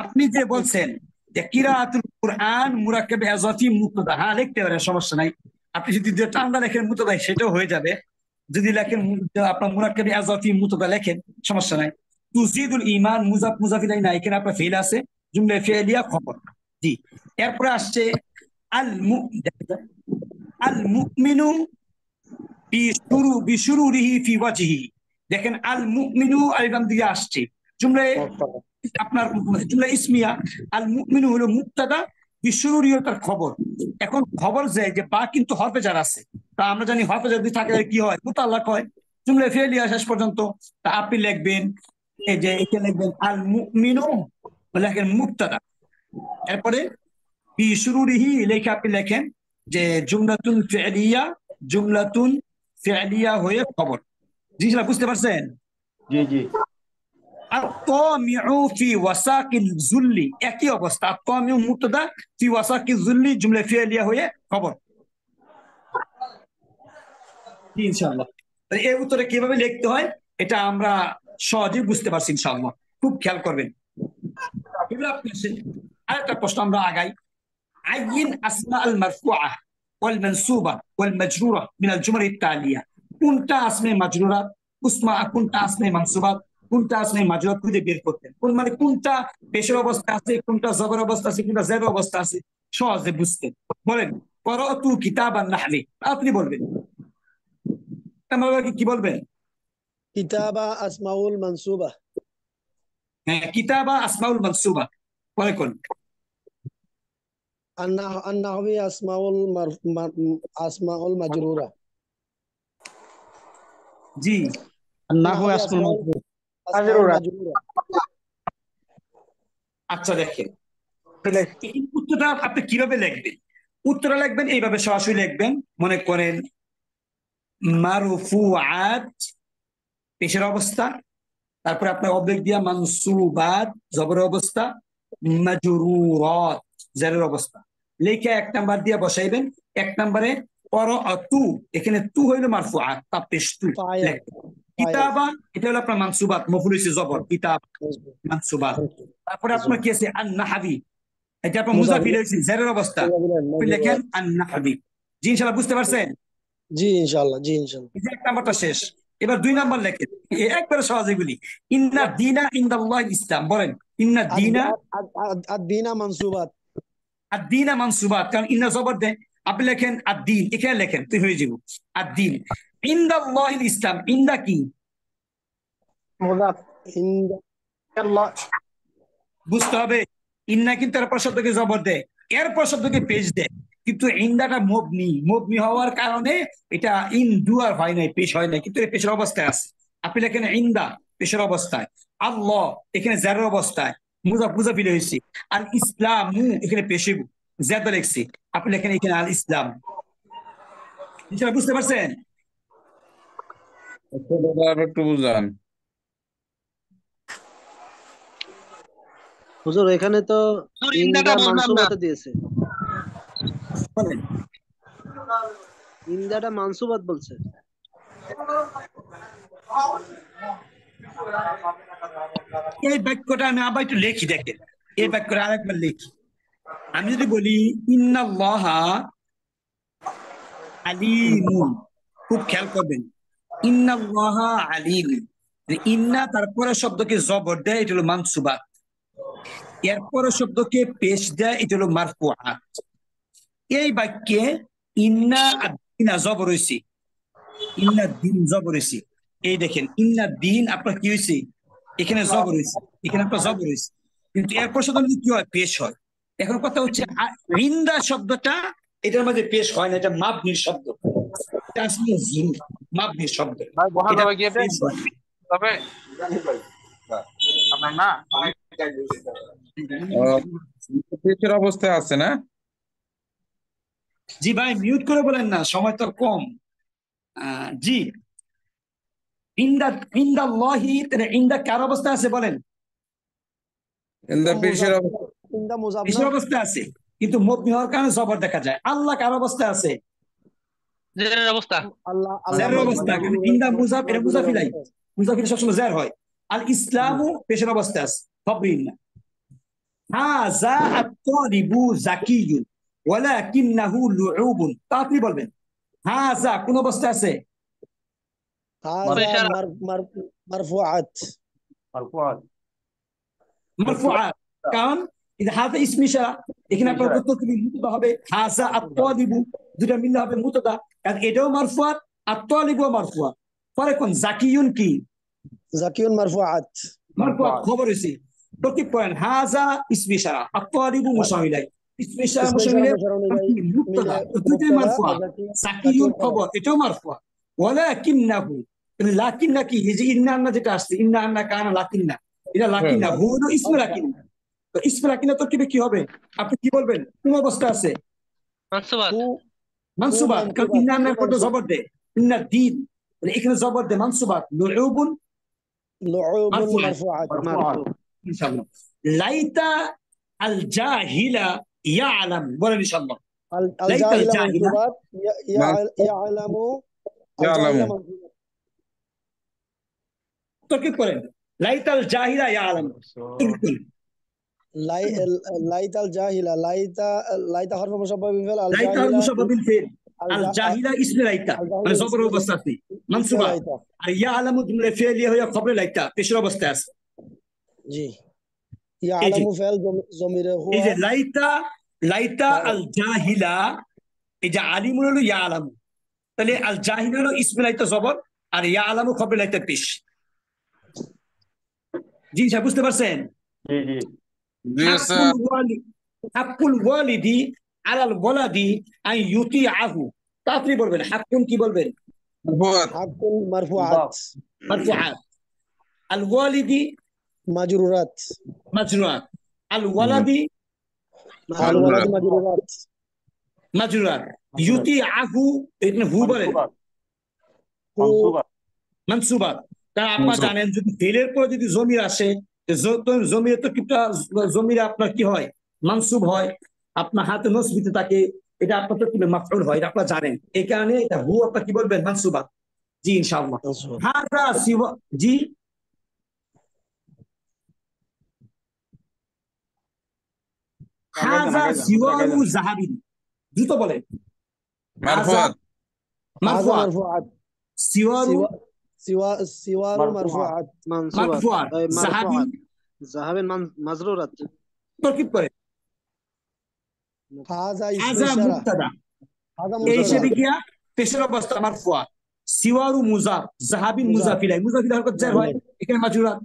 আপনি যে বলছেন যে কিরাআতুল কুরআন মুরাক্কাবে ইজাফি মুবতাদা, হ্যাঁ লিখতে পারেন, সমস্যা নাই। আপনি যদি টান্ডা লেখেন মুবতাদা, সেটাও হয়ে যাবে। যদি লেখেন আপনার মুরাক্কাবে ইজাফি মুবতাদা লেখেন, সমস্যা নাই। তুজিদুল ঈমান মুজাফ মুজাফ ইলাইহি না, এখানে আপনার ফেল আছে, জুমলা ফি'লিয়া খবর। জি, এরপরে আসছে আল মুমিনু বিশুরুরিহি ফি ওয়াজহি। দেখেন আল মুমিনু আলিফ দিয়ে আসছে, জুমলায় আপনার জুমলা ইসমিয়া। আল মুমিনু হলো মুবতাদা, বিশুরুরিহি তার খবর। এখন খবর যে বা কিন্তু হরফে জার আছে, তা আমরা জানি হরফে জার যদি থাকে কি হয়? মুতাল্লাক হয়। জুমলা ফি'লিয়া শেষ পর্যন্ত। তা আপনি লিখবেন এই যে এখানে লিখবেন আল মুমিনু, লেখেন মুবতাদা, এরপরে বিশুরুরিহি লেখা আপনি লেখেন যে জুমলাতুন ফি'লিয়া হয়ে খবর। জিনিসটা বুঝতে পারছেন? জি জি। আত-তামিউ ফি ওয়াসাকিল যুল্লি, একই অবস্থা। আত-তামিউ মুবতাদা, ফি ওয়াসাকিল যুল্লি জুমলা ফি'লিয়া হয়ে খবর। জি ইনশাআল্লাহ। তাহলে এই উত্তরে কিভাবে লিখতে হয় এটা আমরা সহজেই বুঝতে পারছি ইনশাআল্লাহ। খুব খেয়াল করবেন। এবার আপনি আসেন, আরেকটা প্রশ্ন আমরা আগাই। আইন আসমা আল মারফুআহ ওয়াল মানসুবা ওয়াল মাজরুরা মিন আল জুমাল আত-তালিয়া। কোনটা আসমে মাজরুরাত, কোনটা আসমে মানসুবাত, কোনটা আসমে মাজরুরাত খুঁজে বের করতেন। কোন মানে কোনটা পেশের অবস্থা আছে, কোনটা জবর অবস্থা আছে, কোনটা জের অবস্থা আছে, সহজে বুঝতেন। বলেন ক্বরাতু কিতাবান নাহবি, আপনি বলবেন। কি বলবেন? কিতাবা আসমাউল মানসুবা। হ্যাঁ, কিতাবা আসমাউল মানসুবা। পরে কোন? আন্নাহবি আসমাউল মাজরুরা। জি, নাহু আসমাউল মাজরুরা। আচ্ছা দেখেন এই উত্তরটা আপনি কিভাবে লিখবেন। উত্তরটা লিখবেন এইভাবে, সরাসরি লিখবেন। মনে করেন মারফুআত পেশের অবস্থা, তারপরে আপনার অবলিক দিয়া মানসুবাত জবর অবস্থা, মাজরুরাত জারের অবস্থা লেখা 1 নাম্বার দিয়ে বসাইবেন। 1 নম্বরে ক্বরাতু, এখানে তু হইল মারফুআত, তা পেশ তু। কিতাবা এটা হলো আপনার মানসুবাত, মফউল হইছে জবর, কিতাব মানসুবাত। তারপরে আপনার কি আছে আন-নাহবি, এটা আপনার মুজাফির হইছে জারের অবস্থা, আপনি লেখেন আন-নাহবি। জি ইনশাআল্লাহ বুঝতে পারছেন? জি ইনশাআল্লাহ, জি ইনশাআল্লাহ। এই যে 1 নাম্বারটা শেষ। এবার 2 নাম্বার লেখেন, একবারে সহজ এগুলি। ইন্না দীনা ইনদাল্লাহ ইসলাম। বলেন ইন্না দীনা আদ-দীনা মানসুবাত। আদ-দীনা মানসুবাত, কারণ ইন্না জবর দেয়। আপনি লেখেন আদ-দীন, এখানে লেখেন তুই হয়ে যাব আদ-দীন। ইনদাল্লাহ ইসলাম, ইন্দা কি? মুযাফ। ইনদাল্লাহ বুঝতে হবে। ইন্না কিন্তু এরপর শব্দকে জবর দেয়, এরপর শব্দকে পেশ দেয়। কিন্তু ইন্দাটা মবনি হওয়ার কারণে এটা ইন্দু আর হয় নাই, পেশ হয় নাই, কিন্তু পেশের অবস্থায় আছে। আপনি লেখেন ইন্দা পেশের অবস্থায়, আল্লাহ এখানে জারের অবস্থায়, মুজাফিল হয়েছে। আর ইসলাম এখানে পেশে জেদা লিখছি, আপনি লেখেন এখানে আল ইসলাম। বুঝতে পারছেন? একটু বুঝান হুজুর এখানে তো ইন্দা মানসুবাতে দিয়েছে। ইন্দাটা মানসুবাত বলছে। এই বাক্যটা আমি আবার একটু লিখি, দেখেন এই বাক্যটা আরেকবার লিখি। আমি যদি বলি ইন্নাল্লাহা আলিমুন, খুব খেয়াল করবেন, ইন্নাল্লাহা আলিম। ইন্না তারপরে শব্দকে জবর দেয়, এটা হলো মানসুবাত। এরপরে শব্দকে পেশ দেয়, এটা হলো মারফুআত। এই বাক্যে ইন্না আদ-দীনা জবর হইছে, ইন্না দিন জবর হইছে। এই দেখেন ইন্না দিন আপনার কি হয়েছে, এখানে জবর হইছে, এখানে আপনার জবর হইছে, কিন্তু এরপর শব্দ কি হয়, পেশ হয়। এখন কথা হচ্ছে ইন্দা শব্দটা এটার মধ্যে পেশ হয় না, এটা মাবনির শব্দ, এটা আসলে মাবনির শব্দ। এটা পেশ হয়। পেশের অবস্থায় আছে না? জি ভাই মিউট করে বলেন না, সময় তো কম। জি ইন্দাল্লাহি, ইন্দা কার অবস্থা আছে বলেন? পেশের পেশের অবস্থা আছে, কিন্তু মবনি হওয়ার কারণে জবর দেখা যায়। আল্লাহ কার অবস্থা আছে? জেরের অবস্থা। জারের অবস্থা, কারণ ইন্দা মুজাফ, এটা মুজাফিলাই, মুজাফির সবসময় জার হয়। আল ইসলামু পেশের অবস্থা আছে, খবরিন না। হাযা আত-তালিবু যাকিয়ুন ওয়ালাকিন্নাহু লুউবুন, তা আপনি বলবেন হাযা কোন অবস্থা আছে? মারফুআত। মারফুআত, কারণ এটা হাযা ইসম ইশারা, এখানে আপনার প্রত্যেকটি মুতদা হবে। হাযা আত-তালিবু দুটো মিললে হবে মুতদা, কারণ এটাও মারফুআত, আত-তালিবুও মারফুআত। পরে কোন যাকিয়ুন কি? যাকিয়ুন মারফুআত। মারফুআত খবর হইছে। প্রত্যেক পয়েন্ট হাযা ইসম ইশারা, আত-তালিবু মুশার ইলাইহি, ইসম ইশারা মুশার ইলাইহি মুতদা, দুটোই মারফুআত। যাকিয়ুন খবর, এটাও মারফুআত। ওয়ালাকিন্নাহু, লাকিন্না কি? এই যে ইন্না আন্না যেটা আসছে, ইন্না আন্না কানা লাকিন্না, এটা লাকিন্না হু হলো ইসমে লাকিন্না। তো ইসমে লাকিন্না তরকিবে কি হবে? আপনি কি বলবেন? কোন অবস্থা আছে? মানসুবাত। মানসুবাত, কারণ ইন্না আন্নার পর জবর দেয়, ইন্না দিন, এখানে জবর দেয় মানসুবাত। লুউবুন মারফুআত। ইনশাআল্লাহ। লাইতা আল জাহিলা ইয়ালাম, বলেন ইনশাআল্লাহ। আল জাহিলা মানসুবাত, ইয়ালামু তরকিব করেন লাইতাল জাহিলা ইয়ালাম, তরকিব করেন লাইতাল জাহিলা, লাইতা হরফ মুসাব্বাহ বিল ফিল, আল লাইতা জাহিলা মুসাব্বাবিল ফিল, আল আল জাহিলা ইসমে লাইতা, আল মানে জাহিলা জবর ইসমে অবস্থা আছে ইসমে মানসুবা, লাইতা। আর ইয়ালামু জুমলা ফি'লিয়া হইয়া খবরে লাইতা পেশের অবস্থায় আছে। জি, এই যে ইয়ালামু ফেল জমিরে এই হুয়া, যে লাইতা, লাইতা আল জাহিলা, এই যে আলিমুল হলো ইয়ালামু, তাহলে আল জাহিলা হলো ইসমে লাইতা জবর, আর ইয়ালামু খবরে লাইতা পেশ। জি স্যার বুঝতে পারছেন? জি স্যার। হাক্কুল ওয়ালিদি আলাল ওয়ালাদি আন ইউতিআহু, তাড়াতাড়ি বলবেন হাক্কুন কি বলবেন? মারফুআত। হাক্কুন মারফুআত, মারফুআত, আল ওয়ালিদি মাজরুরাত, মাজরুরাত, আল ওয়ালাদি আল ওয়ালাদ মাজরুরাত, মাজরুরাত, ইউতিআহু এটা হু বলেন মানসুবাত। কারণ আপনারা জানেন যদি ফেলের পরে যদি জমির আসে, জমির তো কিটা, জমির আপনার কি হয় মানসুব হয়, আপনার হাতে নসবিতে থাকে, এটা আপনার তো কি মাফউল হয়, এটা আপনারা জানেন। এই কারণে এটা হু আপনার কি বলবেন মানসুবাত। জি ইনশাআল্লাহ। হাযা সিওয়া, জি হাযা সিওয়ারু যাহাবিন, দ্রুত বলেন। মারফুআত। মারফুআত, মারফুআত, সিওয়ারু সিওয়ারু মারফুআত, মারফুআত, যাহাবিন যাহাবিন মাজরুরাত, তরকিব করে হাযা হাযা ইসমে মুবতাদা, হাযা এই মুবতাদা, হিসেবে গিয়া পেশের অবস্থা মারফুআত, সিওয়ারু মুজাফ, যাহাবিন মুজাফ ইলাইহি, মুজাফ ইলাইহি হরকত জার হয়, এখানে মাজরুরাত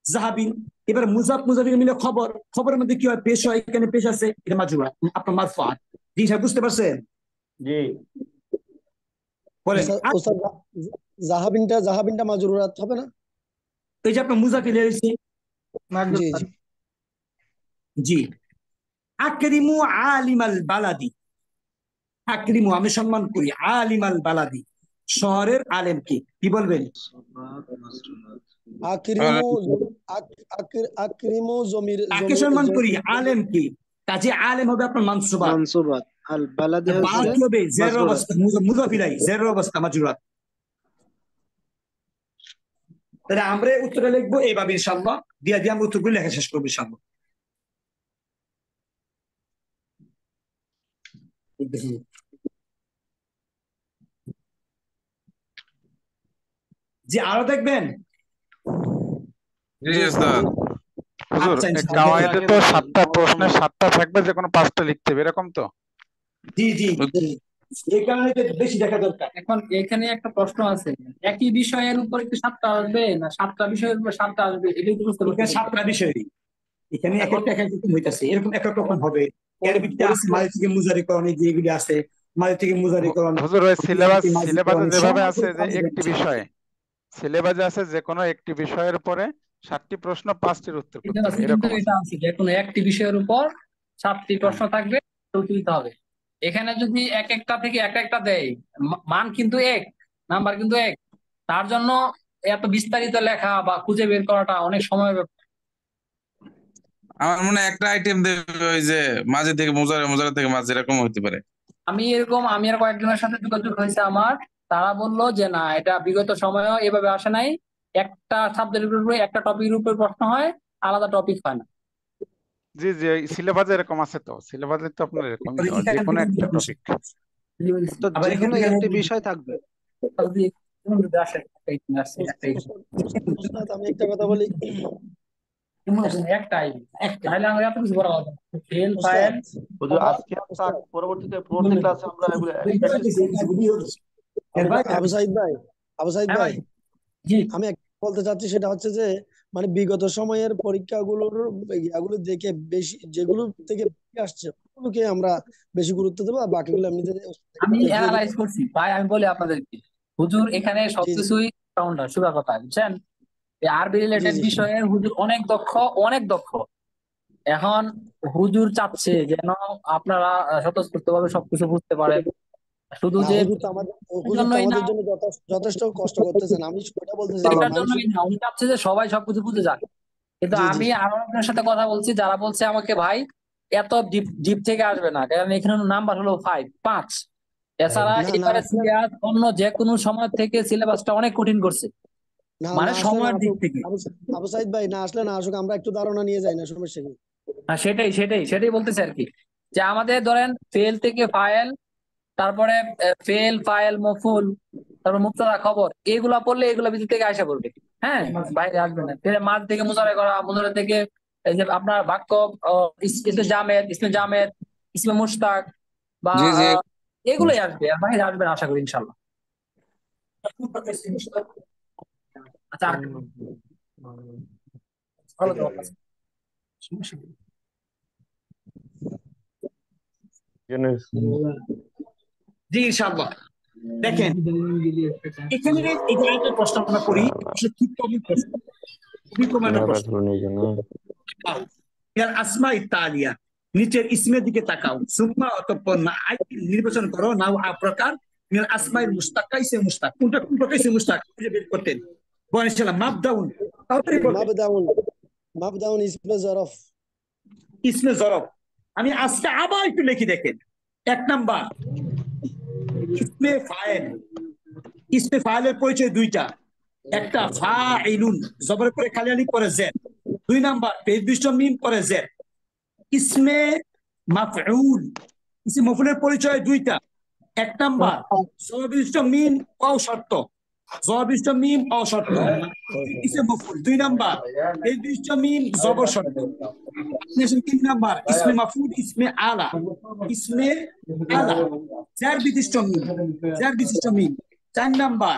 যাহাবিন। এবার মুজাফ মুজাফির মিলে খবর, খবরের মধ্যে কি হয় পেশ হয়, এখানে পেশ আছে, এটা মাজরুরাত আপনার মারফুআত। জি স্যার বুঝতে পারছেন? জি বলেন। ওস্তাদ জাহাবিনটা মাজরুরাত হবে না? এই যে আপনার মুজাফ ইলাইহি হইছে, জি জি, জি। আকরিমু আলিমাল বালাদি, আকরিমু আমি সম্মান করি, আলিমাল বালাদি শহরের আলেমকে কি বলবেন? আকরিমু জমির, তাকে সম্মান করি, আলেমকে, কাজে আলেম হবে আপনার মানসুবাত, আল বালাদি বাদ কি হবে জের অবস্থা, মুজাফ ইলাইহি জের অবস্থা মাজরুরাত। তাহলে আমরা উত্তরে লিখবো এইভাবে ইনশাআল্লাহ, দিয়া দিয়ে আমরা উত্তরগুলো লেখা শেষ করবো ইনশাআল্লাহ। জি আরো দেখবেন? জি স্যার। হুজুর আচ্ছা, এই ইনশাআল্লাহ। কাওয়াইদে তো 7টা প্রশ্নের 7টা থাকবে, যে কোনো 5টা লিখতে হবে, এরকম তো? জি জি, এই কারণে তো বেশি দেখা দরকার। এখন এখানে একটা প্রশ্ন আছে, একই বিষয়ের উপর কি 7টা আসবে না 7টা বিষয়ের উপর 7টা আসবে, এটাই তো বুঝতে এখানে পারছি না। 7টা বিষয়, এখানে এক একটা এক এক রকম হইতাছে, এরকম এক এক রকম হবে। এর ভিতরে আছে মাঝে থেকে মুজারিকরণ, এই যেগুলি আছে মাঝে থেকে মুজারিকরণ, হুজুর ওই সিলেবাসে যেভাবে সব আছে যে একটি বিষয়, সিলেবাসে আছে যে কোনো একটি বিষয়ের উপরে 7টি প্রশ্ন 5টির উত্তর করতে কিন্তু হবে, এরকম আছে। এটা আছে যে কোনো একটি বিষয়ের উপর 7টি প্রশ্ন থাকবে, উত্তর দিতে হবে। এখানে যদি এক একটা থেকে এক একটা দেয়, মান কিন্তু এক, নাম্বার কিন্তু এক, তার জন্য এত বিস্তারিত লেখা বা খুঁজে বের করাটা অনেক সময় ব্যাপার। আমার মনে হয় একটা আইটেম দেবে ওই যে মাঝে থেকে মুজারে, মুজারে থেকে মাঝে, এরকম হতে পারে। আমি আর কয়েকজনের সাথে যোগাযোগ হয়েছে আমার, তারা বললো যে না, এটা বিগত সময়েও এভাবে আসে নাই, একটা সাবজেক্টের উপরে একটা টপিকের উপর প্রশ্ন হয়, আলাদা টপিক হয় না। জি জি, সিলেবাসে এরকম আছে, তো সিলেবাসে তো আপনার এরকমই দেওয়া, যে কোনো একটা টপিক। তো যে কোনো একটি বিষয় থাকবে। ওস্তাদ আমি একটা কথা বলি, একটাই তাহলে আমরা এত কিছু করা হবে ফেল ফাইল। হুজুর আজকে আমরা পরবর্তীতে পরবর্তী ক্লাসে আমরা এগুলো আবু সাইদ ভাই জি, আমি একটা বলতে চাচ্ছি, সেটা হচ্ছে যে মানে বিগত সময়ের পরীক্ষাগুলোর এগুলো দেখে বেশি, যেগুলো থেকে বেশি আসছে ওগুলোকে আমরা বেশি গুরুত্ব দেবো, আর বাকিগুলো এমনিতে আমি অ্যানালাইজ করছি ভাই, আমি বলি আপনাদেরকে, হুজুর এখানে সবকিছুই ফাউন্ডার সুদা কথা বুঝছেন, আরবি রিলেটেড বিষয়ে হুজুর অনেক দক্ষ। এখন হুজুর চাচ্ছে যেন আপনারা স্বতঃস্ফূর্তভাবে সবকিছু বুঝতে পারেন, শুধু যে হুজুর তো আমাদের জন্য যথেষ্ট কষ্ট করতেছেন, আমি সেটা বলতেছি না, এটার জন্যই না, উনি চাচ্ছে যে সবাই সবকিছু বুঝে যাক। কিন্তু আমি আরো আপনার সাথে কথা বলছি, যারা বলছে আমাকে ভাই এত ডিপ থেকে আসবে না, কারণ এখানে নাম্বার হলো 5 এছাড়া এবারে সিলেবাস অন্য যে কোনো সময় থেকে সিলেবাসটা অনেক কঠিন করছে। না মানে না আসলে না সময়ের দিক আসুক, থেকে। আবু সাইদ ভাই না আসলে না আসুক, আমরা একটু ধারণা নিয়ে যাই না, সমস্যা কি? সেটাই বলতেছে আর কি, যে আমাদের ধরেন ফেল থেকে ফাইল, তারপরে ফেল ফাইল মফুল, তারপর মুবতাদা খবর, এগুলা পড়লে এগুলা ভিতর থেকে আয়সা পড়বে, হ্যাঁ, বাইরে আসবে না। ফের মাঝ থেকে মুজারে করা, মুজারে থেকে এই যে আপনার বাক্য ইসমে জামেদ, ইসমে মুশতাক বা জি জি এগুলোই আসবে, আর বাইরে আসবে না আশা করি ইনশাল্লাহ। আচ্ছা ভালো তো। জি ইনশাআল্লাহ। দেখেন এখানে এই যে আরেকটা প্রশ্ন আমরা করি, খুব কমন প্রশ্ন, খুবই কমন একটা প্রশ্ন। আসমা ইত্তালিয়া, নিচের ইসমের দিকে তাকাও, সুম্মা অতঃপর না নির্বাচন করো নাও প্রকার মিনাল আসমাইল মুশতাকা, ইসে মুশতাক, কোনটা কোন প্রকার ইসে মুশতাক খুঁজে বের করতেন। বলেন ইনশাআল্লাহ। মাবদাউন, তাড়াতাড়ি বলবেন। মাবদাউন ইসমে জরফ। ইসমে জরফ আমি আজকে আবার একটু লিখি, দেখেন। 1 নাম্বার ইসমে ফাইল। ইসমে ফাইলের পরিচয় দুইটা, একটা ফাইলুন জবরের পরে খালি আলিফ পরে জেড, 2 নাম্বার পেশবিষ্ট মিম পরে জেড। ইসমে মাফউল, ইসমে মাফউলের পরিচয় দুইটা, 1 নাম্বার জবরবিষ্ট মিম অ শর্ত, জবরবিষ্ট মিম অ শর্ত ইসমে মাফউল, 2 নাম্বার পেশবিষ্ট মিম জবর শর্ত। 3 নাম্বার ইসমে মাফউল ইসমে আলা, ইসমে আলা জার বিশিষ্ট মিম, জার বিশিষ্ট মিম। 4 নাম্বার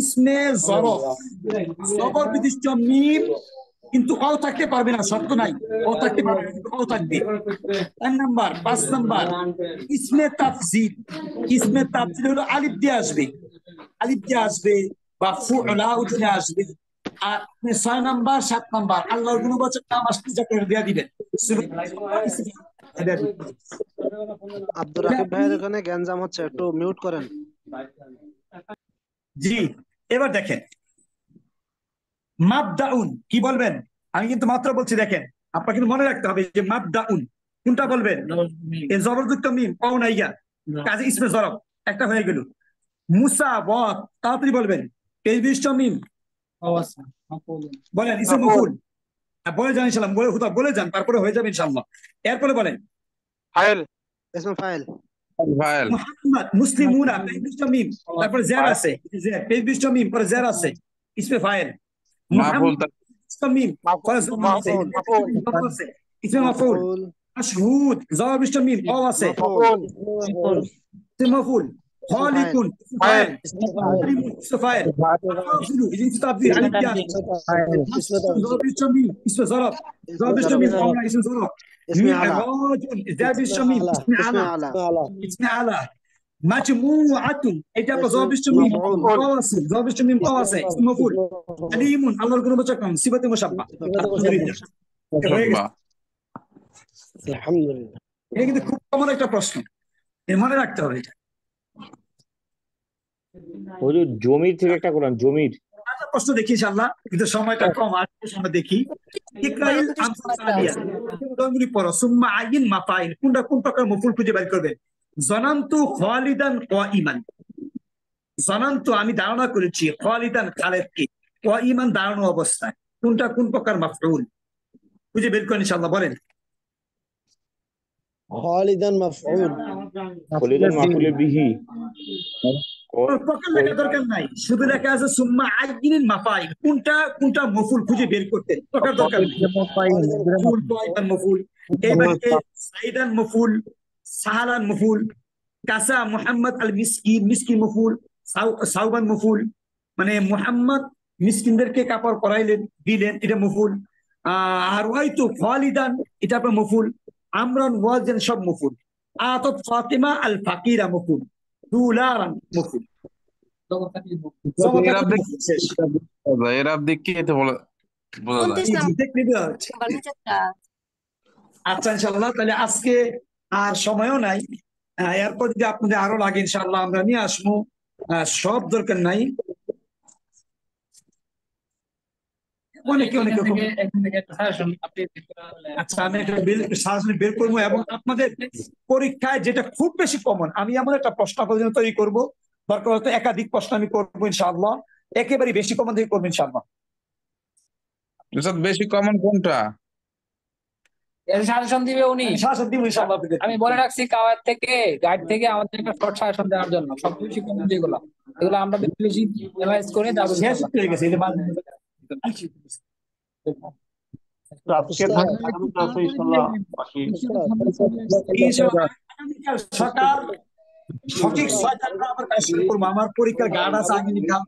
ইসমে জরফ, জবর বিশিষ্ট মিম কিন্তু অ থাকতে পারবে না, শর্ত নাই, অ থাকতে পারবে না, অ থাকবে। 4 নাম্বার 5 নাম্বার ইসমে তাফজিল, ইসমে তাফজিল হলো আলিফ দিয়ে আসবে, আলিফ দিয়ে আসবে বা ফুআলা উঠে আসবে। আর 6 নাম্বার 7 নাম্বার আল্লাহর গুণবাচক নাম আসলে যা করে দেয়া দিবেন। আব্দুর রাকিব ভাইয়ের এখানে গ্যাঞ্জাম হচ্ছে, একটু মিউট করেন। জি এবার দেখেন মাবদাউন কি বলবেন, আমি কিন্তু মাত্র বলছি, দেখেন আপনাকে কিন্তু মনে রাখতে হবে যে মাবদাউন কোনটা বলবেন, এই জবরযুক্ত মিম পাও নাইয়া, কাজে ইসমে জরফ একটা হয়ে গেল। মুসাওয়াত তাড়াতাড়ি বলবেন, পেশবিষ্ট মিম বলেন, ইসমে মাফউল বলে যান ইনশাআল্লাহ, বলে যান, তারপরে হয়ে যাবে ইনশাআল্লাহ। এরপরে বলেন ফাইল, ইসমে ফাইল। ফাইল মুহাম্মদ, মুসলিমুনা পেশবিষ্ট মিম, তারপরে জের আছে, জের পেশবিষ্ট মিম পরে জের আছে, ইসমে ফাইল। মাফউল মিম পরে জবর আছে, ইসমে মাফউল। মাশহুদ জবরবিষ্ট মিম অ আছে, ইসমে মাফউল। খালিকুন ফাইল, ইসমে ফাইল। ফাজিলু ইসমে তাফজিল আলিফ দিয়া জবরবিষ্ট মিম ইসমে জরফ, জবরবিষ্ট মিম অ না ইসমে জরফ। মিরাজুন জবরবিষ্ট মিম ইসমে আলা, ইসমে আলা। মাজমুআতুন এটা জবরবিষ্ট মিম অ আছে, জবরবিষ্ট মিম অ আছে, ইসমে মাফউল। আলিমুন আল্লাহর গুণবাচক নাম সিফাতে মুশাব্বাহ। আলহামদুলিল্লাহ। এটা কিন্তু খুব কমন একটা প্রশ্ন, মনে রাখতে হবে এটা। হুজুর জমির থেকে একটা কোরআন, জমির একটা প্রশ্ন দেখি ইনশাআল্লাহ, কিন্তু সময়টা কম, আর সময় দেখি। ইকরাইল আমসালিয়া কোনগুলি পড়ো, সুম্মা আইন মাফাইল, কোনটা কোন প্রকার মফুল খুঁজে বের করবে। জানান্তু খালিদান কাইমান, জানান্তু আমি ধারণা করেছি, খালিদান খালেদকে, কাইমান দাঁড়ানো অবস্থায়, কোনটা কোন প্রকার মাফউল খুঁজে বের করেন ইনশাআল্লাহ। বলেন খালিদান মাফউল, খলিদান মাফউল বিহি, প্রকার লেখা দরকার নাই, শুধু লেখা আছে সুম্মা আইনিন মাফাইল, কোনটা কোনটা মফুল খুঁজে বের করতে, প্রকার দরকার নাই। মফুল কাইমান মফুল, এইবারে সাইদান মফুল, সাহালান মফুল, কাসা মুহাম্মদ আল মিসকিন, মিসকিন মফুল, সাউবান মফুল, মানে মুহাম্মদ মিসকিনদেরকে কাপড় পরাইলেন দিলেন, এটা মফুল। আর ওয়াইতু খালিদান এটা আপনার মফুল। আমরান ওয়াজেন সব মফুল। আতাত ফাতিমা আল ফাকিরা মফুল। দুলারান মফুল। আচ্ছা ইনশাআল্লাহ, তাহলে আজকে আর সময়ও নাই, এরপর যদি আপনাদের আরো লাগে ইনশাআল্লাহ আমরা নিয়ে আসবো, সব দরকার নাই। অনেকে আচ্ছা আমি একটা সাজেশন বের করবো, এবং আপনাদের পরীক্ষায় যেটা খুব বেশি কমন, আমি এমন একটা প্রশ্ন তৈরি করবো, দরকার হয়তো একাধিক প্রশ্ন আমি করবো ইনশাআল্লাহ, একেবারে বেশি কমন থেকে করবেন ইনশাআল্লাহ। উস্তাদ বেশি কমন কোনটা? এর সাজেশন দিবে উনি। শাসন দিব ইনশাআল্লাহ আপনাদের। আমি বলে রাখছি কাওয়ার থেকে গাইড থেকে আমাদের একটা শর্ট সাজেশন দেওয়ার জন্য সবচেয়ে বেশি কমন যেগুলো এগুলো আমরা বেশি বেশি এনালাইজ করে যাবো শেষ হয়ে গেছে এই যে আজকে থাকে আগামীতে আছে ইনশাআল্লাহ বাকি ইনশাআল্লাহ আগামীকাল সকাল সঠিক 6টার পর আমার কাজ শুরু করবো। আমার পরীক্ষার গার্ড আছে আগামীকাল,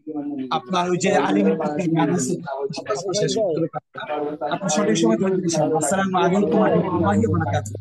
আপনার ওই যে আলিমের গার্ড আছে, আপনার সঠিক সময় আসসালামু আলাইকুম ওয়া রাহমাতুল্লাহি ওয়া বারাকাতুহু।